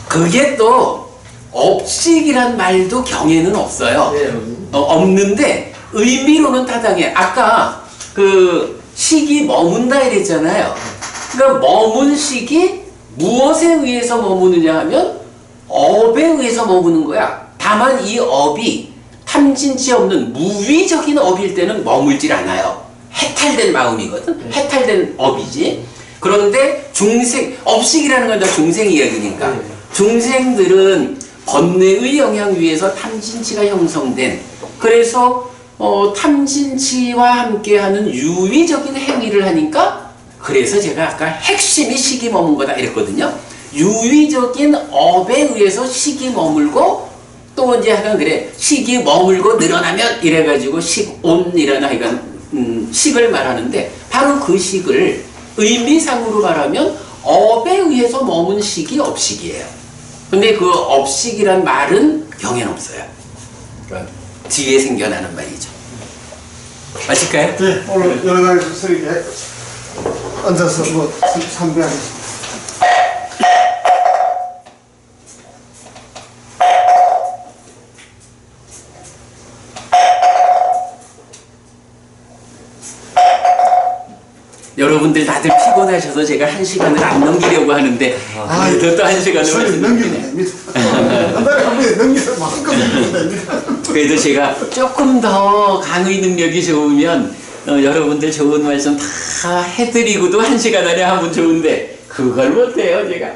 그게 또 업식이란 말도 경에는 없어요. 네. 없는데 의미로는 타당해. 아까 그 식이 머문다 이랬잖아요. 그러니까 머문 식이 무엇에 의해서 머무느냐 하면 업에 의해서 머무는 거야. 다만 이 업이 탐진치 없는 무위적인 업일 때는 머물질 않아요. 해탈된 마음이거든. 해탈된 업이지. 그런데 업식이라는 건 다 중생 이야기니까. 네. 중생들은 번뇌의 영향 위에서 탐진치가 형성된, 그래서 탐진치와 함께하는 유의적인 행위를 하니까, 그래서 제가 아까 핵심이 식이 머문 거다 이랬거든요. 유의적인 업에 의해서 식이 머물고, 또 이제 하여간 그래, 식이 머물고 늘어나면 이래가지고 식온이라는 하여간 식을 말하는데, 바로 그 식을 의미상으로 말하면 업에 의해서 머문 식이 업식이에요. 근데 그 업식이란 말은 경에는 없어요. 그러니까 뒤에 생겨나는 말이죠. 맞을까요? 네, 오늘 여러 가지 스님께 앉아서 뭐 참배하겠습니다. 여러분들 다들 피곤하셔서 제가 1시간을 안 넘기려고 하는데 그래도 또 1시간을 스님 넘기면 됩니다. 한 달에 한 번에 넘기서 마음껏 넘기면 됩니다. 그래도 제가 조금 더 강의 능력이 좋으면 여러분들 좋은 말씀 다 해드리고도 1시간 안에 하면 좋은데 그걸 못해요 제가.